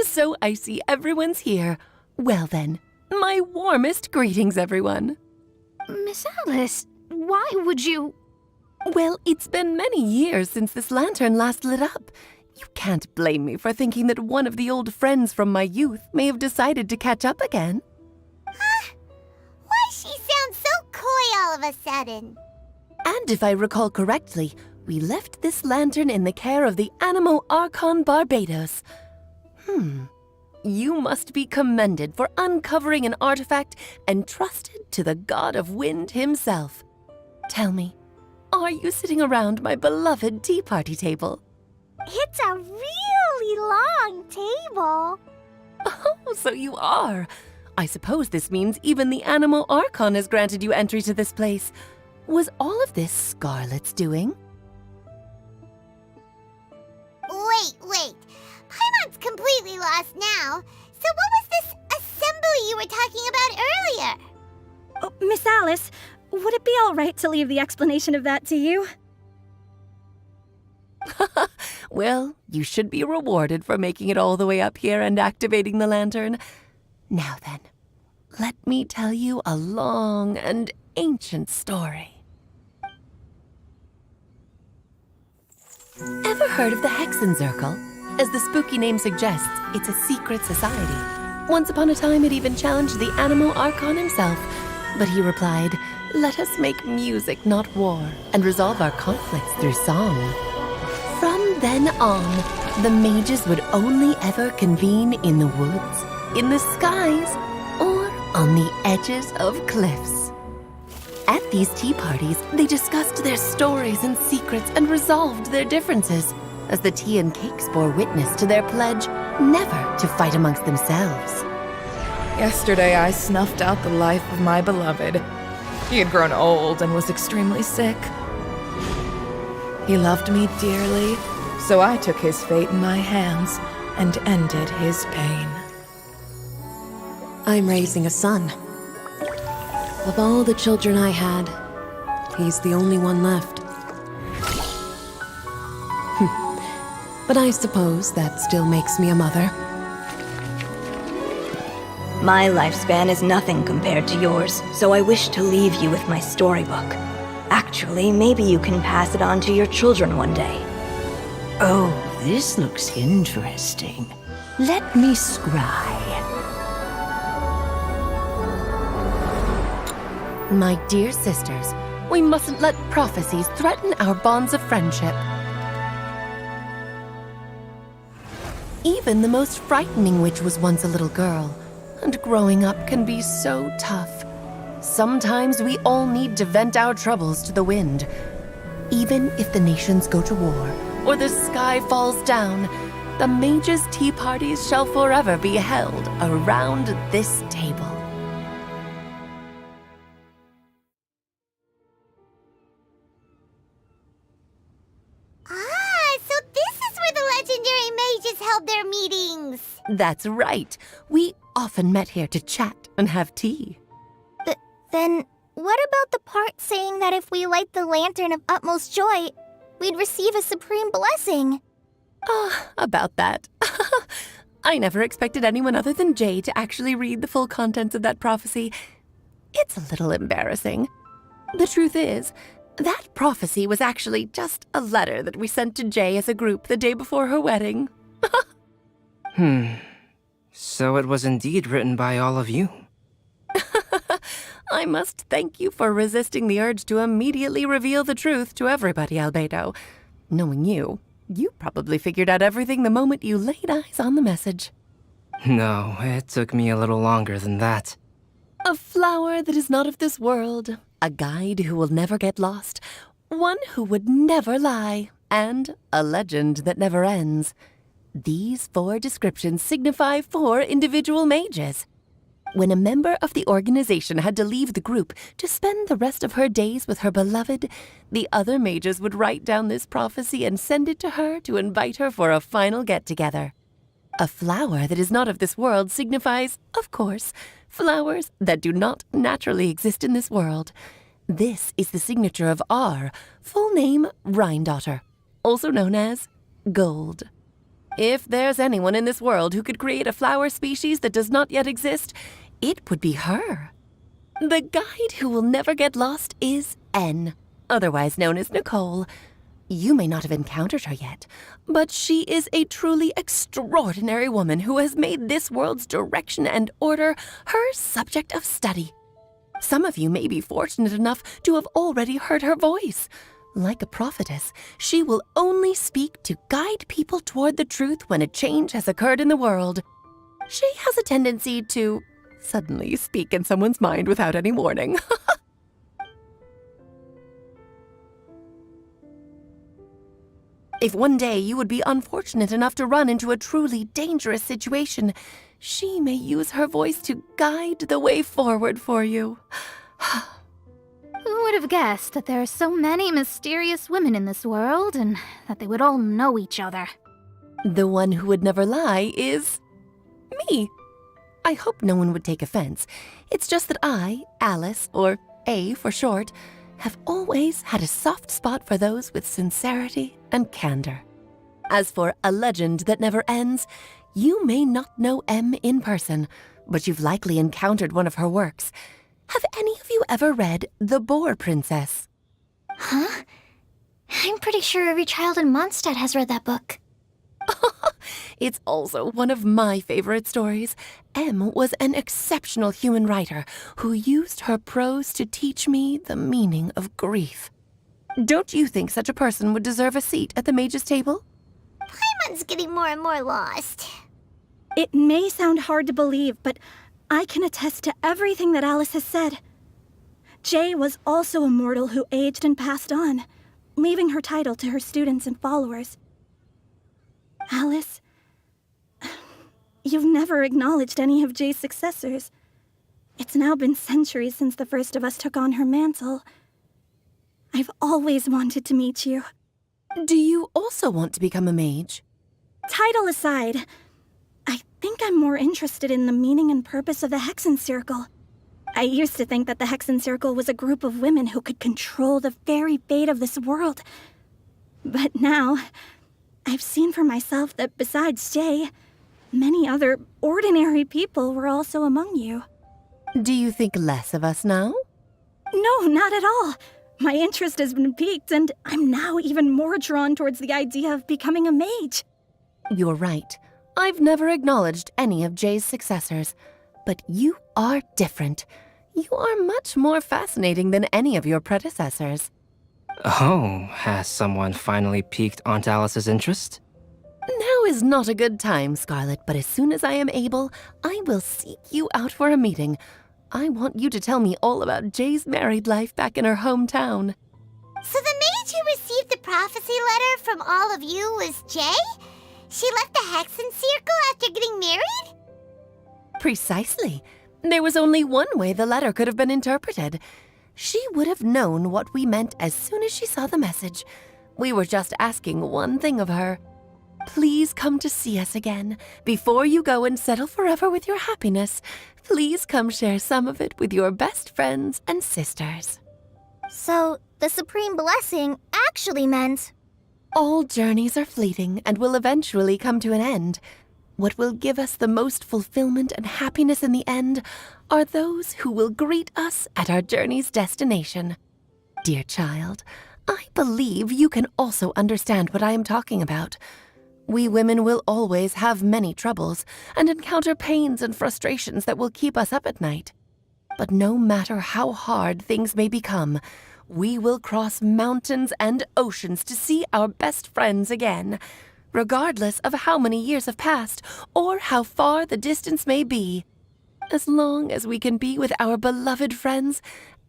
So I see everyone's here. Well then, my warmest greetings, everyone. Miss Alice, why would you... Well, it's been many years since this lantern last lit up. You can't blame me for thinking that one of the old friends from my youth may have decided to catch up again. Why she sounds so coy all of a sudden? And if I recall correctly, we left this lantern in the care of the Animo Archon Barbados. You must be commended for uncovering an artifact entrusted to the god of wind himself. Tell me, are you sitting around my beloved tea party table? It's a really long table. Oh, so you are. I suppose this means even the Animo Archon has granted you entry to this place. Was all of this Scarlet's doing? Wait. Paimon's completely lost now. So what was this assembly you were talking about earlier? Oh, Miss Alice, would it be all right to leave the explanation of that to you? Well, you should be rewarded for making it all the way up here and activating the lantern. Now then, let me tell you a long and ancient story. Ever heard of the Hexenzirkel? As the spooky name suggests, it's a secret society. Once upon a time, it even challenged the Animo Archon himself. But he replied, "Let us make music, not war, and resolve our conflicts through song." From then on, the mages would only ever convene in the woods, in the skies, or on the edges of cliffs. At these tea parties, they discussed their stories and secrets and resolved their differences, as the tea and cakes bore witness to their pledge never to fight amongst themselves. Yesterday, I snuffed out the life of my beloved. He had grown old and was extremely sick. He loved me dearly, so I took his fate in my hands and ended his pain. I'm raising a son. Of all the children I had, he's the only one left. But I suppose that still makes me a mother. My lifespan is nothing compared to yours, so I wish to leave you with my storybook. Actually, maybe you can pass it on to your children one day. Oh, this looks interesting. Let me scry. My dear sisters, we mustn't let prophecies threaten our bonds of friendship. Even the most frightening witch was once a little girl, and growing up can be so tough. Sometimes we all need to vent our troubles to the wind. Even if the nations go to war, or the sky falls down, the mages' tea parties shall forever be held around this table. That's right. We often met here to chat and have tea. Then, what about the part saying that if we light the lantern of utmost joy, we'd receive a supreme blessing? About that. I never expected anyone other than Jay to actually read the full contents of that prophecy. It's a little embarrassing. The truth is, that prophecy was actually just a letter that we sent to Jay as a group the day before her wedding. So it was indeed written by all of you. I must thank you for resisting the urge to immediately reveal the truth to everybody, Albedo. Knowing you, you probably figured out everything the moment you laid eyes on the message. No, it took me a little longer than that. A flower that is not of this world, a guide who will never get lost, one who would never lie, and a legend that never ends. These 4 descriptions signify 4 individual mages. When a member of the organization had to leave the group to spend the rest of her days with her beloved, the other mages would write down this prophecy and send it to her to invite her for a final get-together. A flower that is not of this world signifies, of course, flowers that do not naturally exist in this world. This is the signature of our full name, Rhindaughter, also known as Gold. If there's anyone in this world who could create a flower species that does not yet exist, it would be her. The guide who will never get lost is N, otherwise known as Nicole. You may not have encountered her yet, but she is a truly extraordinary woman who has made this world's direction and order her subject of study. Some of you may be fortunate enough to have already heard her voice. Like a prophetess, she will only speak to guide people toward the truth when a change has occurred in the world. She has a tendency to suddenly speak in someone's mind without any warning. If one day you would be unfortunate enough to run into a truly dangerous situation, she may use her voice to guide the way forward for you. Who would have guessed that there are so many mysterious women in this world and that they would all know each other? The one who would never lie is me. I hope no one would take offense. It's just that I, Alice, or A for short, have always had a soft spot for those with sincerity and candor. As for a legend that never ends, you may not know M in person, but you've likely encountered one of her works. Have any of you ever read The Boar Princess? Huh? I'm pretty sure every child in Mondstadt has read that book. It's also one of my favorite stories. M was an exceptional human writer who used her prose to teach me the meaning of grief. Don't you think such a person would deserve a seat at the mage's table? Paimon's getting more and more lost. It may sound hard to believe, but I can attest to everything that Alice has said. Jay was also a mortal who aged and passed on, leaving her title to her students and followers. Alice, you've never acknowledged any of Jay's successors. It's now been centuries since the first of us took on her mantle. I've always wanted to meet you. Do you also want to become a mage? Title aside, I think I'm more interested in the meaning and purpose of the Hexen Circle. I used to think that the Hexen Circle was a group of women who could control the very fate of this world. But now, I've seen for myself that besides Jay, many other ordinary people were also among you. Do you think less of us now? No, not at all. My interest has been piqued, and I'm now even more drawn towards the idea of becoming a mage. You're right. I've never acknowledged any of Jay's successors, but you are different. You are much more fascinating than any of your predecessors. Oh, has someone finally piqued Aunt Alice's interest? Now is not a good time, Scarlet, but as soon as I am able, I will seek you out for a meeting. I want you to tell me all about Jay's married life back in her hometown. So the mage who received the prophecy letter from all of you was Jay? She left the Hexen Circle after getting married? Precisely. There was only one way the letter could have been interpreted. She would have known what we meant as soon as she saw the message. We were just asking one thing of her. please come to see us again. Before you go and settle forever with your happiness, please come share some of it with your best friends and sisters. So, the supreme blessing actually meant... All journeys are fleeting and will eventually come to an end. What will give us the most fulfillment and happiness in the end are those who will greet us at our journey's destination. Dear child, I believe you can also understand what I am talking about. We women will always have many troubles and encounter pains and frustrations that will keep us up at night. But no matter how hard things may become, we will cross mountains and oceans to see our best friends again, regardless of how many years have passed or how far the distance may be. As long as we can be with our beloved friends,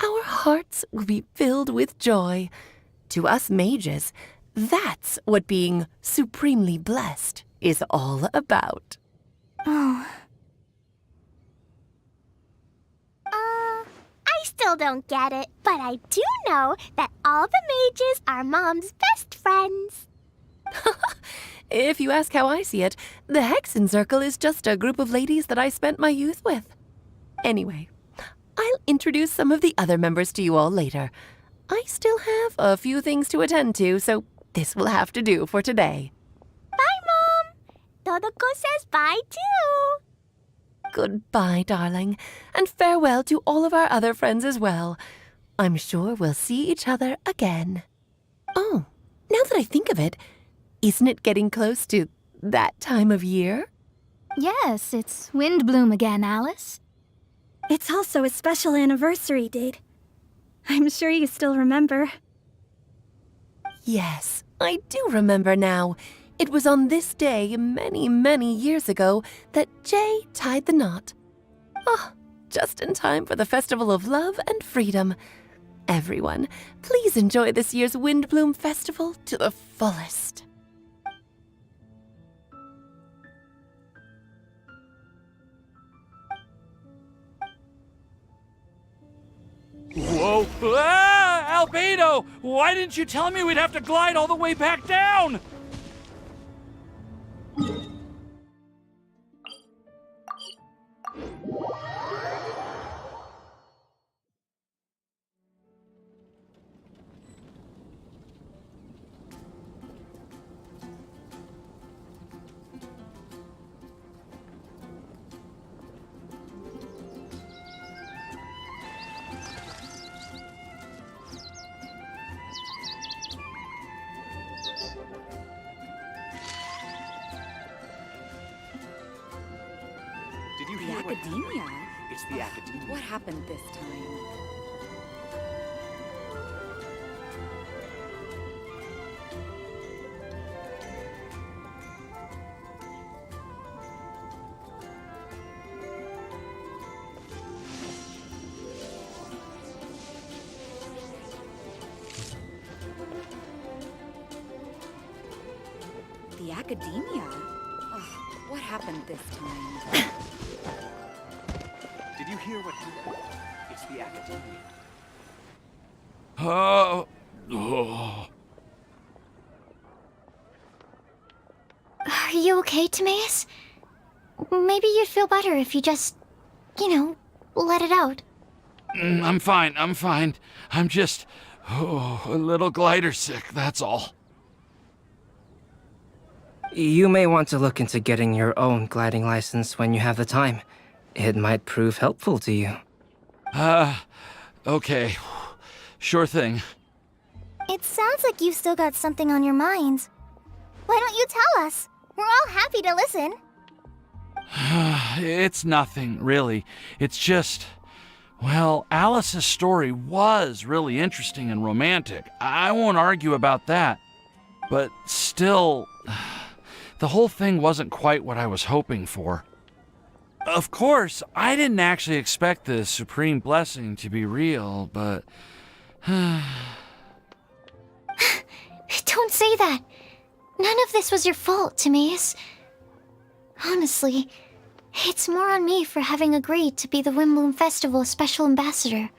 our hearts will be filled with joy. To us mages, that's what being supremely blessed is all about. Oh. I still don't get it, but I do know that all the mages are Mom's best friends. If you ask how I see it, the Hexen Circle is just a group of ladies that I spent my youth with. Anyway, I'll introduce some of the other members to you all later. I still have a few things to attend to, so this will have to do for today. Bye, Mom. Todoko says bye, too. Goodbye, darling, and farewell to all of our other friends as well. I'm sure we'll see each other again. Oh, now that I think of it, isn't it getting close to that time of year? Yes, it's Windbloom again, Alice. It's also a special anniversary date. I'm sure you still remember. Yes, I do remember now. It was on this day many, many years ago that Jay tied the knot. Ah, just in time for the Festival of Love and Freedom. Everyone, please enjoy this year's Windbloom Festival to the fullest. Whoa! Ah! Albedo! Why didn't you tell me we'd have to glide all the way back down? Did you hear Academia? It's the Academia. What happened this time? The Academia? What happened this time? Did you hear what? It's the Academia. Oh. Are you okay, Timaeus? Maybe you'd feel better if you just, let it out. I'm fine. I'm just a little glider sick, that's all. You may want to look into getting your own gliding license when you have the time. It might prove helpful to you. Okay. Sure thing. It sounds like you've still got something on your mind. Why don't you tell us? We're all happy to listen. It's nothing, really. It's just... Well, Alice's story was really interesting and romantic. I won't argue about that. But still... The whole thing wasn't quite what I was hoping for. Of course, I didn't actually expect the supreme blessing to be real, but... Don't say that. None of this was your fault, Timaeus. Honestly, it's more on me for having agreed to be the Windbloom Festival Special Ambassador.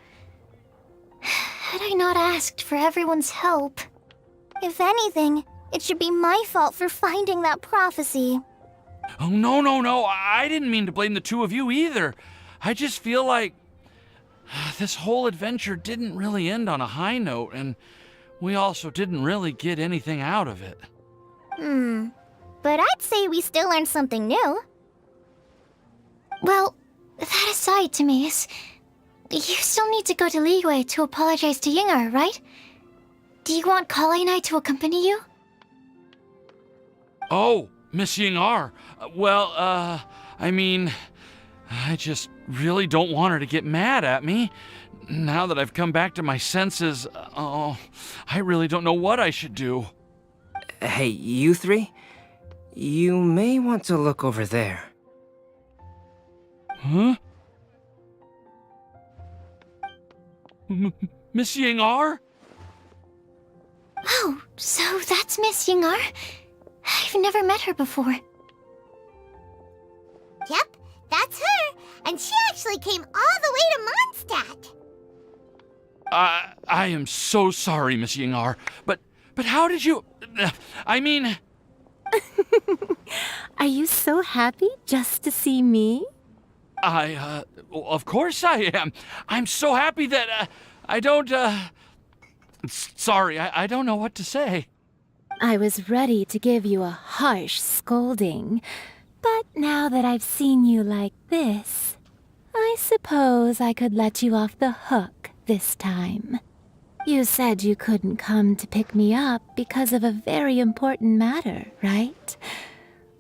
Had I not asked for everyone's help... If anything, It should be my fault for finding that prophecy. Oh, no. I didn't mean to blame the two of you either. I just feel like this whole adventure didn't really end on a high note, and we also didn't really get anything out of it. But I'd say we still learned something new. Well, that aside, Timaeus, you still need to go to Liyue to apologize to Yingar, right? Do you want Kale and I to accompany you? Oh, Miss Yingar. Well, I mean, I just really don't want her to get mad at me. Now that I've come back to my senses, I really don't know what I should do. Hey, you three? You may want to look over there. Huh? Miss Yingar? Oh, so that's Miss Yingar? I've never met her before. Yep, that's her. And she actually came all the way to Mondstadt. I am so sorry, Miss Yingar, but how did you... I mean... Are you so happy just to see me? Of course I am. I'm so happy that, I don't, sorry, I don't know what to say. I was ready to give you a harsh scolding, but now that I've seen you like this, I suppose I could let you off the hook this time. You said you couldn't come to pick me up because of a very important matter, right?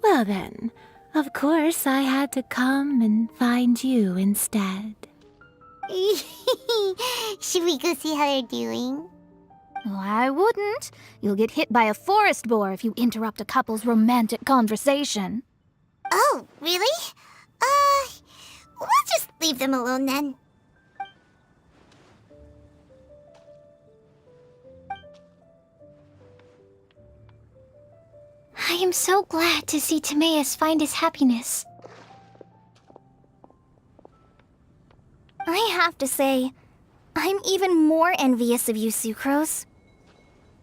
Well then, of course I had to come and find you instead. Should we go see how they're doing? Oh, I wouldn't. You'll get hit by a forest boar if you interrupt a couple's romantic conversation. Oh, really? We'll just leave them alone then. I am so glad to see Timaeus find his happiness. I have to say, I'm even more envious of you, Sucrose.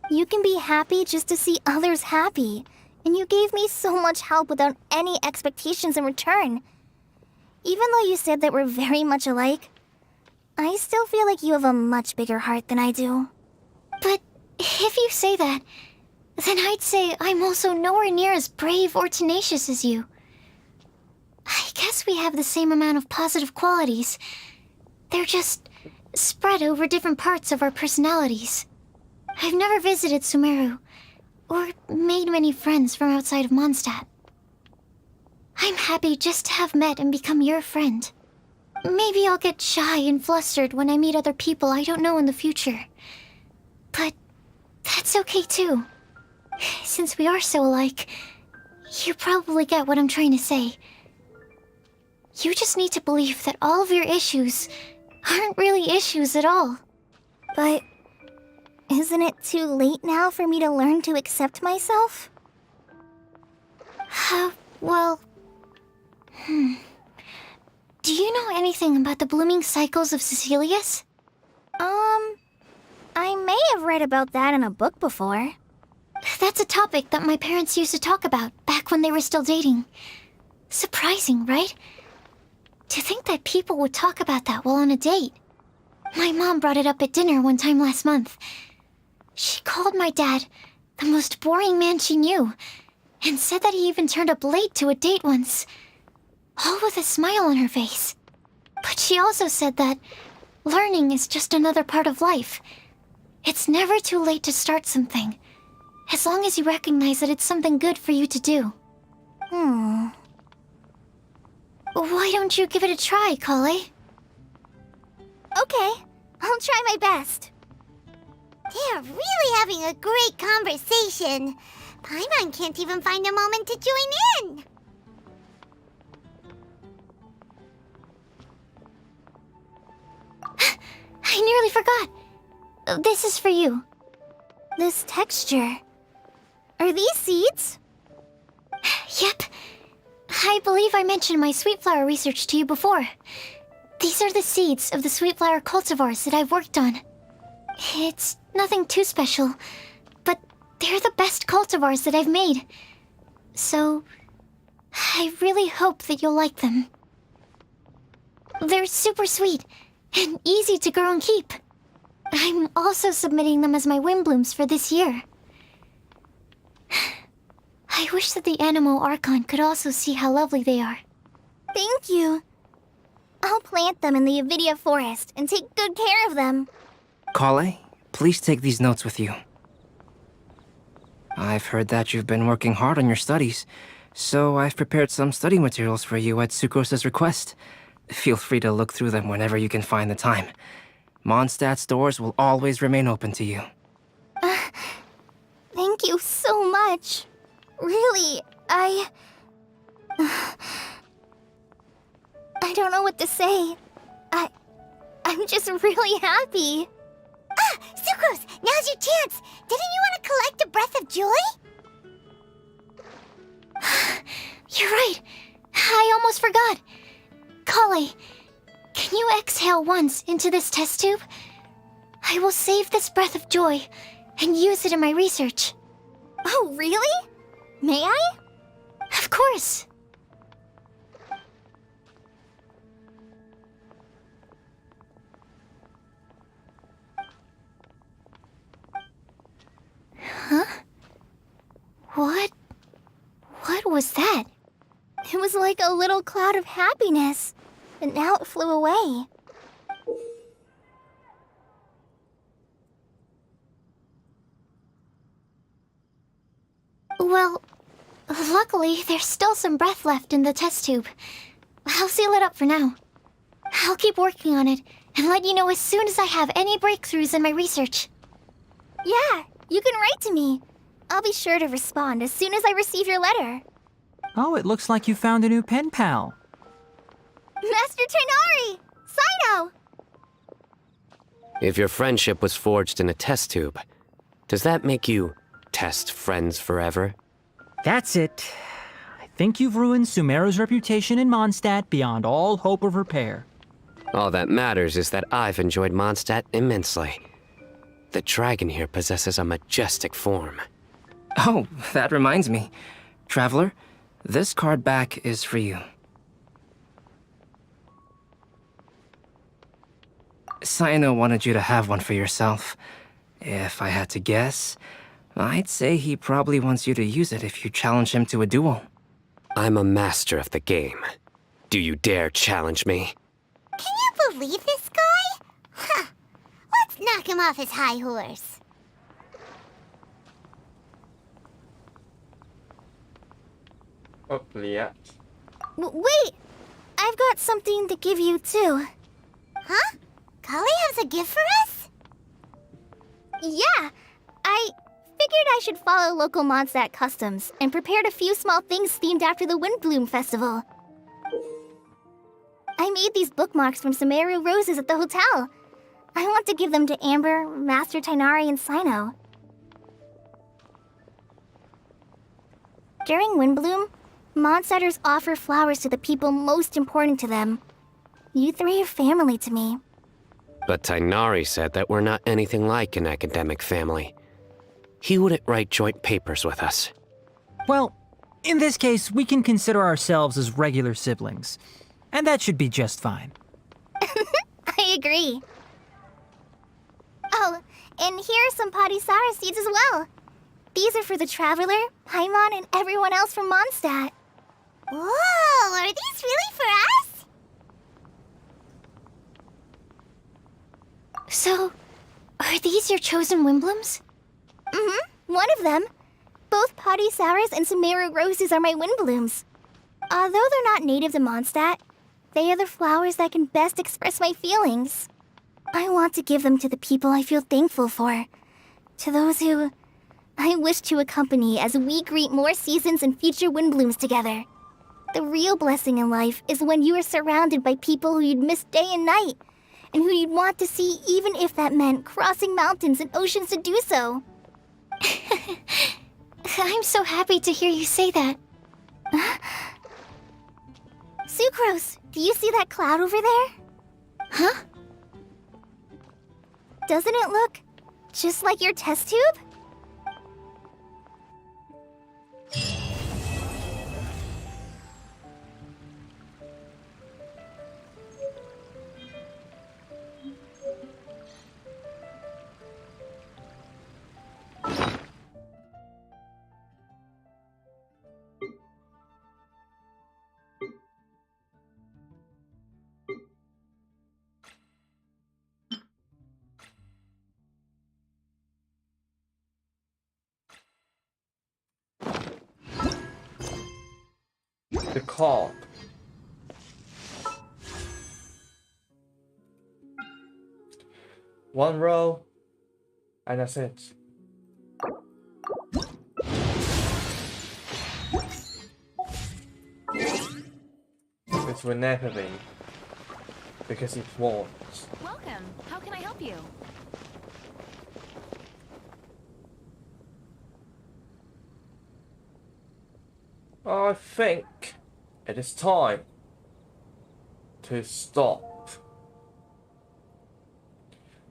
You can be happy just to see others happy, and you gave me so much help without any expectations in return. Even though you said that we're very much alike, I still feel like you have a much bigger heart than I do. But if you say that, then I'd say I'm also nowhere near as brave or tenacious as you. I guess we have the same amount of positive qualities. They're just spread over different parts of our personalities. I've never visited Sumeru, or made many friends from outside of Mondstadt. I'm happy just to have met and become your friend. Maybe I'll get shy and flustered when I meet other people I don't know in the future. But that's okay too. Since we are so alike, you probably get what I'm trying to say. You just need to believe that all of your issues aren't really issues at all. But isn't it too late now for me to learn to accept myself? Well... Do you know anything about the blooming cycles of Cecilius? I may have read about that in a book before. That's a topic that my parents used to talk about back when they were still dating. Surprising, right? To think that people would talk about that while on a date. My mom brought it up at dinner one time last month. She called my dad the most boring man she knew, and said that he even turned up late to a date once, all with a smile on her face. But she also said that learning is just another part of life. It's never too late to start something, as long as you recognize that it's something good for you to do. Why don't you give it a try, Kale? Okay, I'll try my best. They're really having a great conversation. Paimon can't even find a moment to join in. I nearly forgot. This is for you. This texture. Are these seeds? Yep. I believe I mentioned my sweet flower research to you before. These are the seeds of the sweet flower cultivars that I've worked on. It's nothing too special, but They're the best cultivars that I've made. So, I really hope that you'll like them. They're super sweet and easy to grow and keep. I'm also submitting them as my Windblooms for this year. I wish that the Anemo Archon could also see how lovely they are. Thank you. I'll plant them in the Avidia forest and take good care of them. Kale, please take these notes with you. I've heard that you've been working hard on your studies, so I've prepared some study materials for you at Sucrose's request. Feel free to look through them whenever you can find the time. Mondstadt's doors will always remain open to you. Thank you so much. Really, I don't know what to say. I'm just really happy. Ah! Sucrose! Now's your chance! Didn't you want to collect a breath of joy? You're right. I almost forgot. Kale, can you exhale once into this test tube? I will save this breath of joy and use it in my research. Oh, really? May I? Of course. Huh? What was that? It was like a little cloud of happiness, but now it flew away. Well, luckily, there's still some breath left in the test tube. I'll seal it up for now. I'll keep working on it and let you know as soon as I have any breakthroughs in my research. Yeah, you can write to me. I'll be sure to respond as soon as I receive your letter. Oh, it looks like you found a new pen pal. Master Tainari! Sino! If your friendship was forged in a test tube, does that make you test friends forever? That's it. I think you've ruined Sumeru's reputation in Mondstadt beyond all hope of repair. All that matters is that I've enjoyed Mondstadt immensely. The dragon here possesses a majestic form. Oh, that reminds me. Traveler, this card back is for you. Sino wanted you to have one for yourself. If I had to guess, I'd say he probably wants you to use it if you challenge him to a duel. I'm a master of the game. Do you dare challenge me? Can you believe this guy? Huh. Let's knock him off his high horse. Oh, yeah. Wait! I've got something to give you, too. Huh? Kale has a gift for us? Yeah! I figured I should follow local Mondstadt customs and prepared a few small things themed after the Windbloom Festival. I made these bookmarks from Sumeru roses at the hotel. I want to give them to Amber, Master Tainari, and Sino. During Windbloom, Mondstadters offer flowers to the people most important to them. You three are family to me. But Tainari said that we're not anything like an academic family. He wouldn't write joint papers with us. Well, in this case, we can consider ourselves as regular siblings. And that should be just fine. I agree. Oh, and here are some Padisara seeds as well. These are for the Traveler, Paimon, and everyone else from Mondstadt. Whoa, are these really for us? So, are these your chosen Windblooms? Mm-hmm, one of them. Both Padisauras and Sumeru roses are my Windblooms. Although they're not native to Mondstadt, they are the flowers that can best express my feelings. I want to give them to the people I feel thankful for. To those who I wish to accompany as we greet more seasons and future Windblooms together. The real blessing in life is when you are surrounded by people who you'd miss day and night, and who you'd want to see even if that meant crossing mountains and oceans to do so. I'm so happy to hear you say that. Sucrose, do you see that cloud over there? Huh? Doesn't it look just like your test tube? the card. One row, and that's it. This will never be, because it won't. Welcome. How can I help you? I think it is time to stop.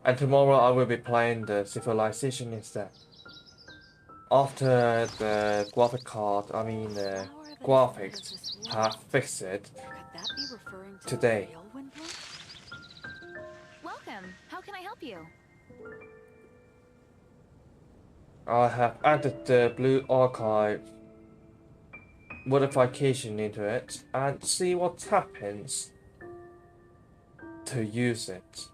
And tomorrow I will be playing the Civilization instead. After the graphic card, graphics have fixed it today. Welcome. How can I help you? I have added the blue archive modification into it and see what happens to use it.